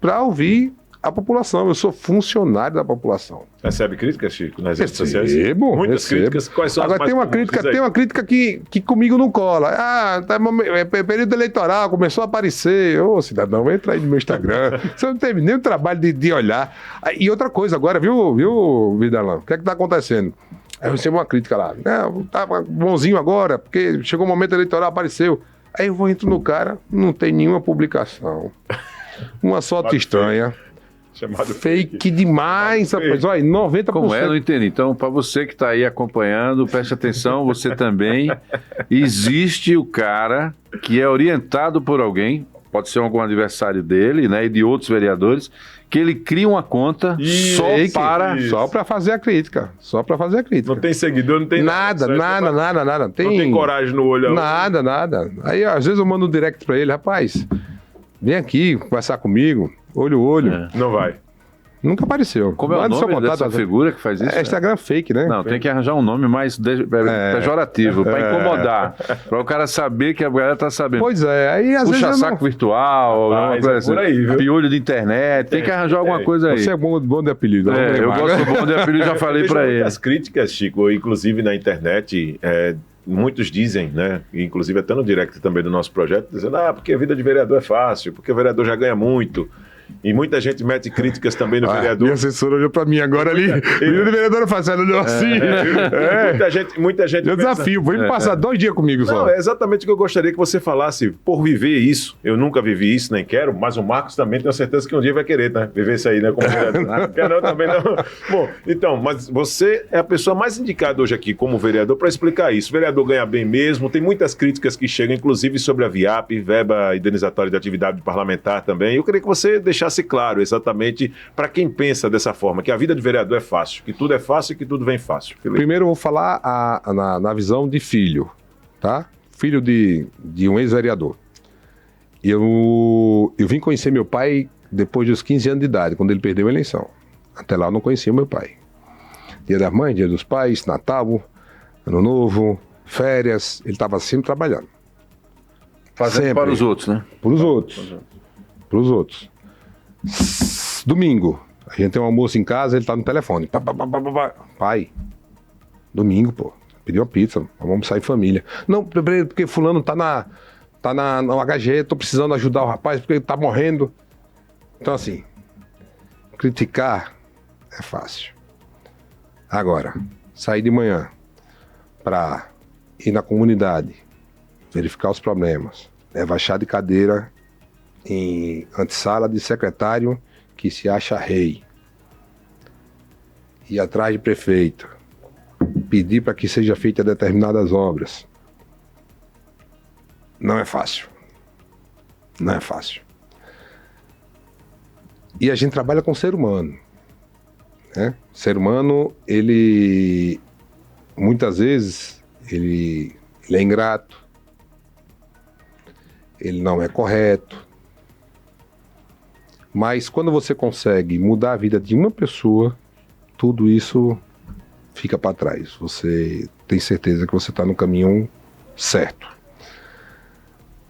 para ouvir a população. Eu sou funcionário da população. Recebe críticas, Chico, nas redes sociais? Muitas críticas. Quais são as Agora, tem uma crítica que comigo não cola. É período eleitoral, começou a aparecer. Ô, cidadão, entra aí no meu Instagram. Você não teve nem o trabalho de olhar. E outra coisa agora, viu, Vidalão? O que é que tá acontecendo? Aí eu recebo uma crítica lá. Não, tava bonzinho agora, porque chegou o momento eleitoral, apareceu. Aí eu entro no cara, não tem nenhuma publicação. Uma foto estranha. Chamado fake demais, rapaz. Olha, 90%. Como é? Não entendi. Então, para você que está aí acompanhando, preste atenção, você também. Existe o cara que é orientado por alguém, pode ser algum adversário dele, né, e de outros vereadores, que ele cria uma conta só para fazer a crítica. Só para fazer a crítica. Não tem seguidor, não tem nada. Nada. Não tem coragem no olho. Nada. Aí, às vezes, eu mando um direct para ele, rapaz, vem aqui conversar comigo. Olho. Não vai. Nunca apareceu. Como é o nome dessa figura que faz isso? É Instagram fake, né? Não, tem que arranjar um nome mais pejorativo, para incomodar. Para o cara saber que a galera tá sabendo. Pois é, aí às vezes puxa-saco virtual, alguma coisa assim. Por aí, viu? Piolho de internet, tem que arranjar alguma coisa aí. Você é bom de apelido. Eu gosto do bom de apelido, já falei para ele. As críticas, Chico, inclusive na internet... muitos dizem, né, inclusive até no direct também do nosso projeto, dizendo, porque a vida de vereador é fácil, porque o vereador já ganha muito. E muita gente mete críticas também no vereador. Minha assessora olhou pra mim agora ali. Menino de vereador fazendo olhou assim. Muita gente eu desafio, vou me passar 2 dias comigo só. Não, é exatamente o que eu gostaria que você falasse. Por viver isso, eu nunca vivi isso, nem quero, mas o Marcos também tenho certeza que um dia vai querer, né? Viver isso aí, né? Como vereador. Não quer não, também não. Bom, então, mas você é a pessoa mais indicada hoje aqui como vereador para explicar isso. O vereador ganha bem mesmo, tem muitas críticas que chegam, inclusive sobre a VIAP, verba indenizatória de atividade parlamentar também. Eu queria que você deixasse claro exatamente para quem pensa dessa forma, que a vida de vereador é fácil, que tudo é fácil e que tudo vem fácil. Felipe. Primeiro eu vou falar na visão de filho, tá? Filho de um ex-vereador. Eu vim conhecer meu pai depois dos 15 anos de idade, quando ele perdeu a eleição. Até lá eu não conhecia meu pai. Dia das Mães, Dia dos Pais, Natal, Ano Novo, férias, ele estava sempre trabalhando. Fazendo sempre. Para os outros, né? Para os outros. Domingo, A gente tem um almoço em casa, ele tá no telefone. Pai, domingo, pô, pediu uma pizza, vamos almoçar em família. Não, porque fulano tá no HG, tô precisando ajudar o rapaz porque ele tá morrendo. Então, assim, criticar é fácil. Agora, sair de manhã para ir na comunidade, verificar os problemas, levar chá de cadeira em antessala de secretário que se acha rei, ir atrás de prefeito, pedir para que seja feita determinadas obras. Não é fácil. Não é fácil. E a gente trabalha com o ser humano, né? O ser humano, ele muitas vezes ele é ingrato, ele não é correto, mas quando você consegue mudar a vida de uma pessoa, tudo isso fica para trás. Você tem certeza que você está no caminho certo.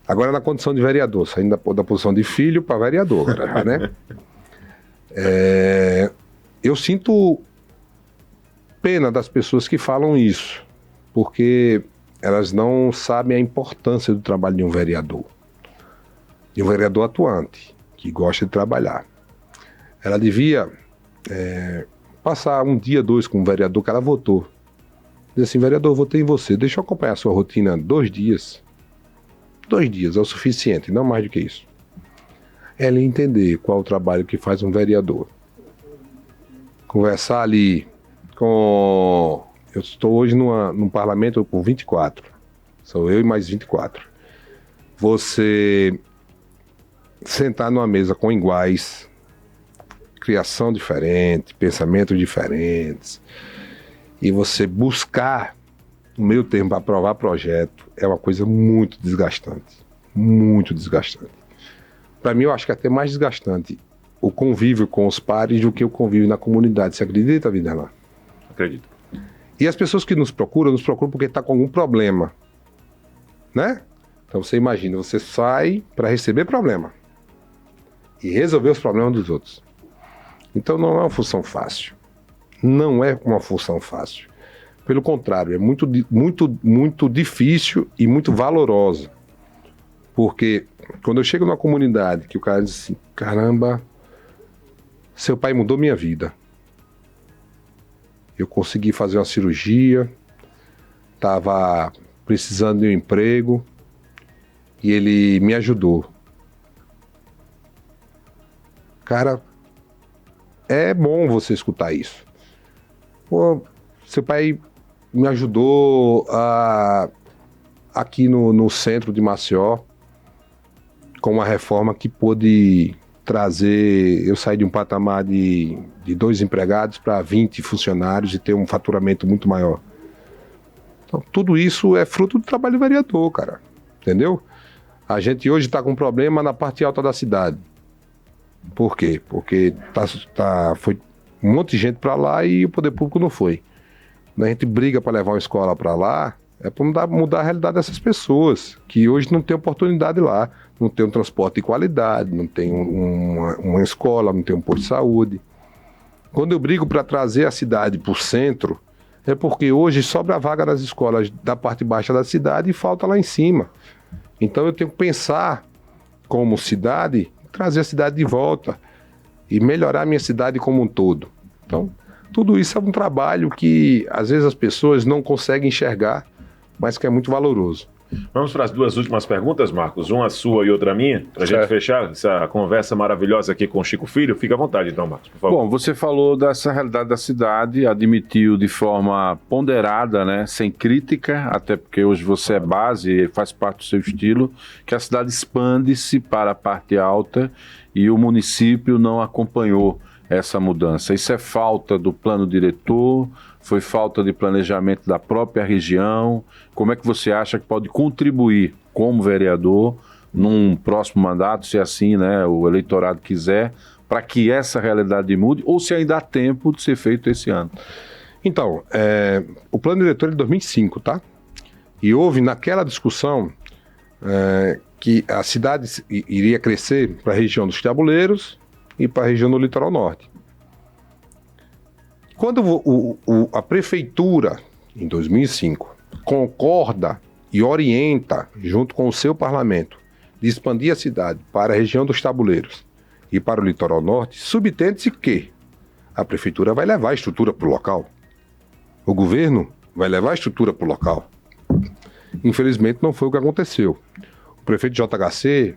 Agora na condição de vereador, saindo da posição de filho para vereador, agora, né? Eu sinto pena das pessoas que falam isso, porque elas não sabem a importância do trabalho de um vereador atuante, que gosta de trabalhar. Ela devia passar um dia, 2 com um vereador que ela votou. Diz assim, vereador, eu votei em você, deixa eu acompanhar a sua rotina 2 dias. 2 dias é o suficiente, não mais do que isso. Ela entender qual é o trabalho que faz um vereador. Conversar ali com... Eu estou hoje num parlamento com 24. Sou eu e mais 24. Você sentar numa mesa com iguais, criação diferente, pensamentos diferentes, e você buscar o meio termo para aprovar projeto é uma coisa muito desgastante. Muito desgastante. Para mim, eu acho que é até mais desgastante o convívio com os pares do que o convívio na comunidade. Você acredita, Vilela? Acredito. E as pessoas que nos procuram porque está com algum problema, né? Então você imagina, você sai para receber problema e resolver os problemas dos outros. Então não é uma função fácil. Não é uma função fácil. Pelo contrário, é muito difícil e muito valorosa. Porque quando eu chego numa comunidade que o cara diz assim, caramba, seu pai mudou minha vida. Eu consegui fazer uma cirurgia, estava precisando de um emprego e ele me ajudou. Cara, é bom você escutar isso. Pô, seu pai me ajudou aqui no centro de Maceió com uma reforma que pôde trazer, eu saí de um patamar de 2 empregados para 20 funcionários e ter um faturamento muito maior. Então, tudo isso é fruto do trabalho do vereador, cara. Entendeu? A gente hoje está com um problema na parte alta da cidade. Por quê? Porque foi um monte de gente para lá e o poder público não foi. Quando a gente briga para levar uma escola para lá, é para mudar a realidade dessas pessoas, que hoje não tem oportunidade lá, não tem um transporte de qualidade, não tem uma escola, não tem um posto de saúde. Quando eu brigo para trazer a cidade para o centro, é porque hoje sobra vaga nas escolas da parte baixa da cidade e falta lá em cima. Então eu tenho que pensar como cidade, trazer a cidade de volta e melhorar a minha cidade como um todo. Então, tudo isso é um trabalho que às vezes as pessoas não conseguem enxergar, mas que é muito valoroso. Vamos para as 2 últimas perguntas, Marcos. Uma sua e outra minha, para a gente fechar essa conversa maravilhosa aqui com o Chico Filho. Fica à vontade, então, Marcos, por favor. Bom, você falou dessa realidade da cidade, admitiu de forma ponderada, né, sem crítica, até porque hoje você é base e faz parte do seu estilo, que a cidade expande-se para a parte alta e o município não acompanhou essa mudança. Isso é falta do plano diretor, foi falta de planejamento da própria região. Como é que você acha que pode contribuir como vereador num próximo mandato, se assim, né, o eleitorado quiser, para que essa realidade mude, ou se ainda há tempo de ser feito esse ano? Então, o plano diretor é de 2005, tá? E houve naquela discussão que a cidade iria crescer para a região dos Tabuleiros e para a região do Litoral Norte. Quando a prefeitura, em 2005, concorda e orienta, junto com o seu parlamento, de expandir a cidade para a região dos Tabuleiros e para o litoral norte, subtende-se que a prefeitura vai levar a estrutura para o local. O governo vai levar a estrutura para o local. Infelizmente, não foi o que aconteceu. O prefeito JHC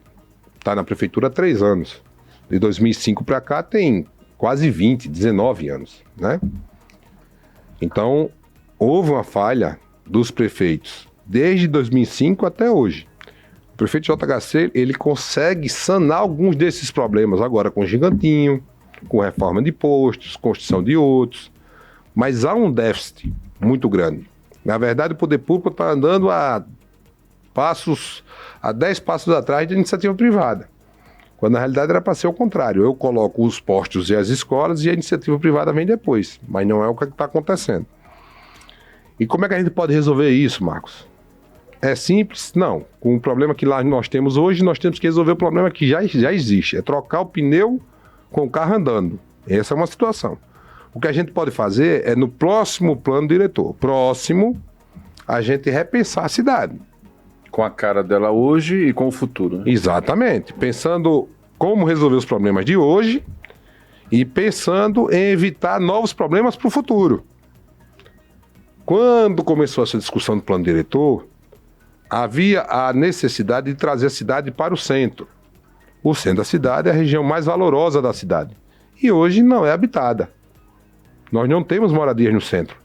está na prefeitura há 3 anos. De 2005 para cá tem quase 19 anos, né? Então, houve uma falha dos prefeitos desde 2005 até hoje. O prefeito JHC, ele consegue sanar alguns desses problemas agora com Gigantinho, com reforma de postos, construção de outros, mas há um déficit muito grande. Na verdade, o poder público está andando a 10 passos atrás da iniciativa privada, quando na realidade era para ser o contrário. Eu coloco os postos e as escolas e a iniciativa privada vem depois, mas não é o que está acontecendo. E como é que a gente pode resolver isso, Marcos? É simples? Não. Com o problema que lá nós temos hoje, nós temos que resolver o problema que já existe. É trocar o pneu com o carro andando. Essa é uma situação. O que a gente pode fazer é, no próximo plano diretor, a gente repensar a cidade. Com a cara dela hoje e com o futuro, né? Exatamente. Pensando como resolver os problemas de hoje e pensando em evitar novos problemas para o futuro. Quando começou essa discussão do plano diretor, havia a necessidade de trazer a cidade para o centro. O centro da cidade é a região mais valorosa da cidade. E hoje não é habitada. Nós não temos moradias no centro.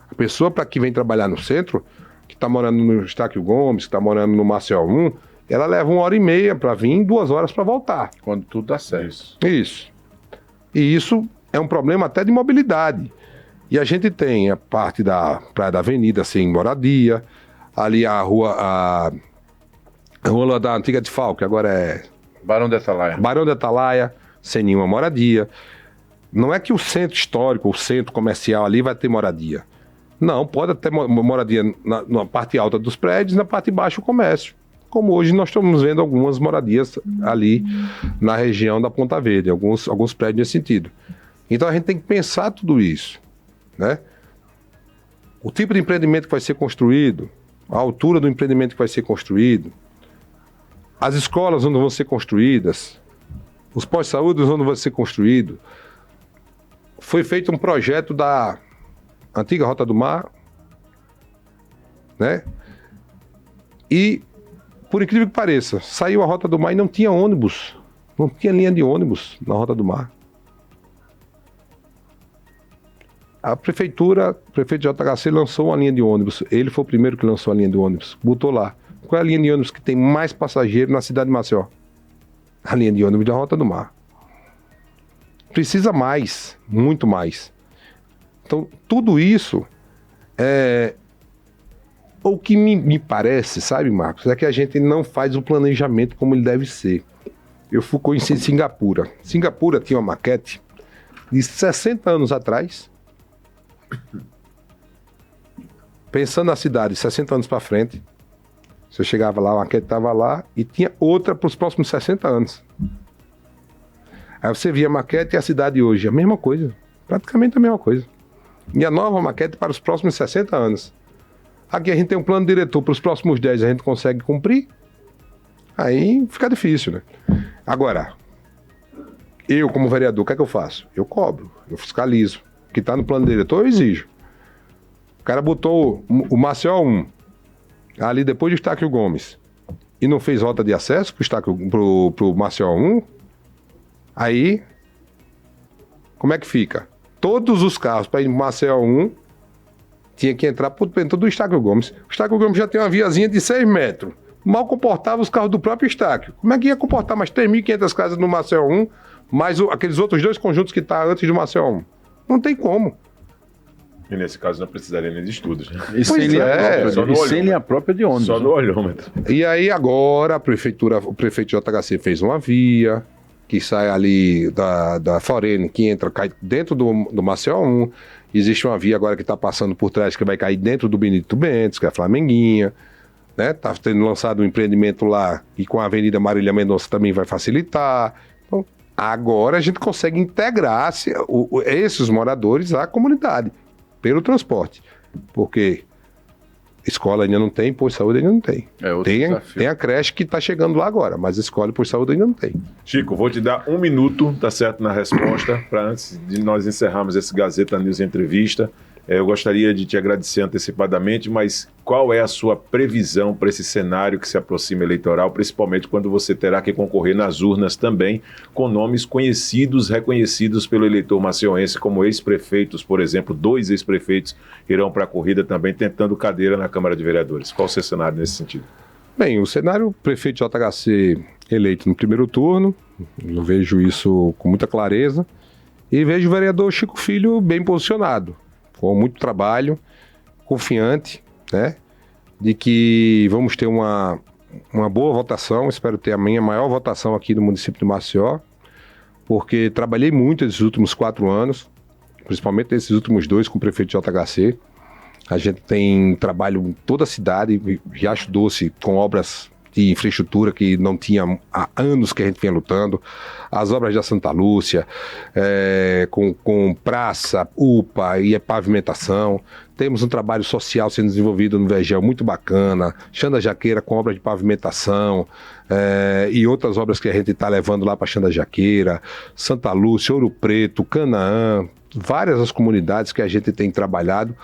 A pessoa para que vem trabalhar no centro, que está morando no Estáquio Gomes, que está morando no Maceió 1, ela leva 1h30 para vir, 2 horas para voltar. Quando tudo dá certo. Isso. E isso é um problema até de mobilidade. E a gente tem a parte da Praia da Avenida sem moradia, ali a rua da antiga de Fal, que agora é Barão de Atalaia. Barão de Atalaia, sem nenhuma moradia. Não é que o centro histórico, o centro comercial ali vai ter moradia. Não, pode ter moradia na parte alta dos prédios, na parte baixa o comércio. Como hoje nós estamos vendo algumas moradias ali na região da Ponta Verde, alguns prédios nesse sentido. Então a gente tem que pensar tudo isso, né? O tipo de empreendimento que vai ser construído, a altura do empreendimento que vai ser construído, as escolas onde vão ser construídas, os pós-saúde onde vão ser construídos. Foi feito um projeto da antiga Rota do Mar, né? E, por incrível que pareça, saiu a Rota do Mar e não tinha ônibus, não tinha linha de ônibus na Rota do Mar. A prefeitura, o prefeito JHC lançou uma linha de ônibus. Ele foi o primeiro que lançou a linha de ônibus. Botou lá. Qual é a linha de ônibus que tem mais passageiro na cidade de Maceió? A linha de ônibus da Rota do Mar. Precisa mais, muito mais. Então, tudo isso é... O que me parece, sabe, Marcos, é que a gente não faz o planejamento como ele deve ser. Eu fui conhecer Singapura. Singapura tinha uma maquete de 60 anos atrás, pensando na cidade 60 anos para frente. Você chegava lá, a maquete estava lá e tinha outra para os próximos 60 anos. Aí você via a maquete e a cidade hoje, a mesma coisa, praticamente a mesma coisa. E a nova maquete para os próximos 60 anos. Aqui a gente tem um plano diretor para os próximos 10, a gente consegue cumprir? Aí fica difícil, né? Agora, eu como vereador, o que é que eu faço? Eu cobro, eu fiscalizo. O que está no plano diretor, eu exijo. O cara botou o Maceió 1, ali depois do Estáquio Gomes, e não fez rota de acesso pro Maceió 1, aí, como é que fica? Todos os carros para ir no Maceió 1 tinha que entrar por dentro do Estáquio Gomes. O Estáquio Gomes já tem uma viazinha de 6 metros. Mal comportava os carros do próprio Estáquio. Como é que ia comportar mais 3.500 casas no Maceió 1, mais aqueles outros 2 conjuntos que tá antes do Maceió 1? Não tem como. E nesse caso não precisaria nem de estudos, né? E sem linha própria de ônibus. Só no olhômetro. E aí agora o prefeito JHC fez uma via que sai ali da Forene, que entra, cai dentro do Maceió 1. Existe uma via agora que está passando por trás, que vai cair dentro do Benito Bentes, que é a Flamenguinha. Né? Tá tendo lançado um empreendimento lá, e com a Avenida Marília Mendonça também vai facilitar. Então, Agora a gente consegue integrar esses moradores à comunidade, pelo transporte. Porque escola ainda não tem, posto de saúde ainda não tem. Tem a creche que está chegando lá agora, mas escola e posto de saúde ainda não tem. Chico, vou te dar 1 minuto, tá certo, na resposta, para antes de nós encerrarmos esse Gazeta News Entrevista. Eu gostaria de te agradecer antecipadamente, mas qual é a sua previsão para esse cenário que se aproxima eleitoral, principalmente quando você terá que concorrer nas urnas também, com nomes conhecidos, reconhecidos pelo eleitor maceiense, como ex-prefeitos, por exemplo, 2 ex-prefeitos irão para a corrida também, tentando cadeira na Câmara de Vereadores. Qual o seu cenário nesse sentido? Bem, o cenário prefeito de JHC eleito no primeiro turno, eu vejo isso com muita clareza, e vejo o vereador Chico Filho bem posicionado, com muito trabalho, confiante, né, de que vamos ter uma boa votação. Espero ter a minha maior votação aqui no município de Maceió, porque trabalhei muito esses últimos 4 anos, principalmente esses últimos 2 com o prefeito de JHC. A gente tem trabalho em toda a cidade, Riacho Doce, com obras de infraestrutura que não tinha há anos que a gente vinha lutando, as obras da Santa Lúcia, com praça, UPA e pavimentação. Temos um trabalho social sendo desenvolvido no Vegel muito bacana, Xanda Jaqueira com obras de pavimentação e outras obras que a gente está levando lá para Xanda Jaqueira, Santa Lúcia, Ouro Preto, Canaã, várias as comunidades que a gente tem trabalhado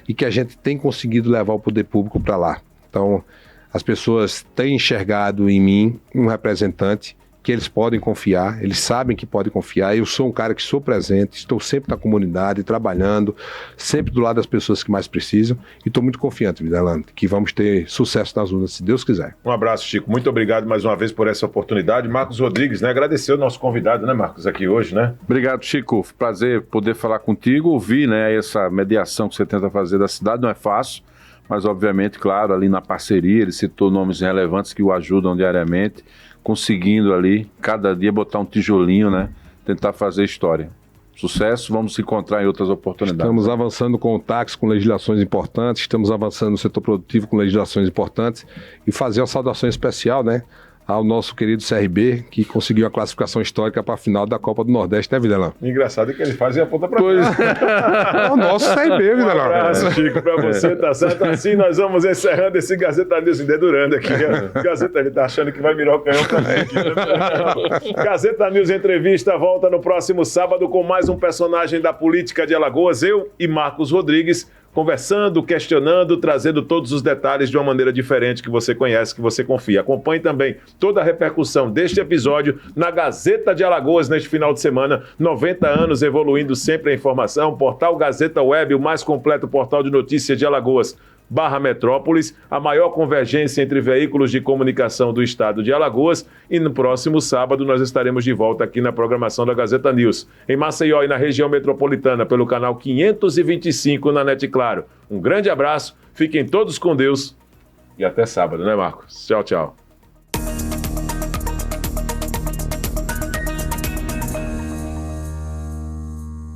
e que a gente tem conseguido levar o poder público para lá. Então, as pessoas têm enxergado em mim um representante que eles podem confiar, eles sabem que podem confiar. Eu sou um cara que sou presente, estou sempre na comunidade, trabalhando, sempre do lado das pessoas que mais precisam, e estou muito confiante, Videlano, que vamos ter sucesso nas urnas, se Deus quiser. Um abraço, Chico. Muito obrigado mais uma vez por essa oportunidade. Marcos Rodrigues, né? Agradecer o nosso convidado, né, Marcos, aqui hoje, né? Obrigado, Chico. Prazer poder falar contigo, ouvir, né, essa mediação que você tenta fazer da cidade. Não é fácil, mas obviamente, claro, ali na parceria, ele citou nomes relevantes que o ajudam diariamente, conseguindo ali, cada dia, botar um tijolinho, né? Tentar fazer história. Sucesso, vamos se encontrar em outras oportunidades. Estamos avançando com o táxi, com legislações importantes, estamos avançando no setor produtivo com legislações importantes, e fazer uma saudação especial, né, ao nosso querido CRB, que conseguiu a classificação histórica para a final da Copa do Nordeste, né, Videlão? Engraçado é que ele faz e aponta para cá. É o nosso CRB, Videlão. Um abraço, Chico, para você, tá certo? Assim nós vamos encerrando esse Gazeta News dedurando aqui. Gazeta, ele tá achando que vai mirar o canhão pra gente. Gazeta News Entrevista volta no próximo sábado com mais um personagem da política de Alagoas, eu e Marcos Rodrigues, conversando, questionando, trazendo todos os detalhes de uma maneira diferente que você conhece, que você confia. Acompanhe também toda a repercussão deste episódio na Gazeta de Alagoas neste final de semana. 90 anos evoluindo sempre a informação. Portal Gazeta Web, o mais completo portal de notícias de Alagoas /Metrópolis, a maior convergência entre veículos de comunicação do estado de Alagoas, e no próximo sábado nós estaremos de volta aqui na programação da Gazeta News, em Maceió e na região metropolitana, pelo canal 525 na NET Claro. Um grande abraço, fiquem todos com Deus e até sábado, né, Marcos? Tchau, tchau.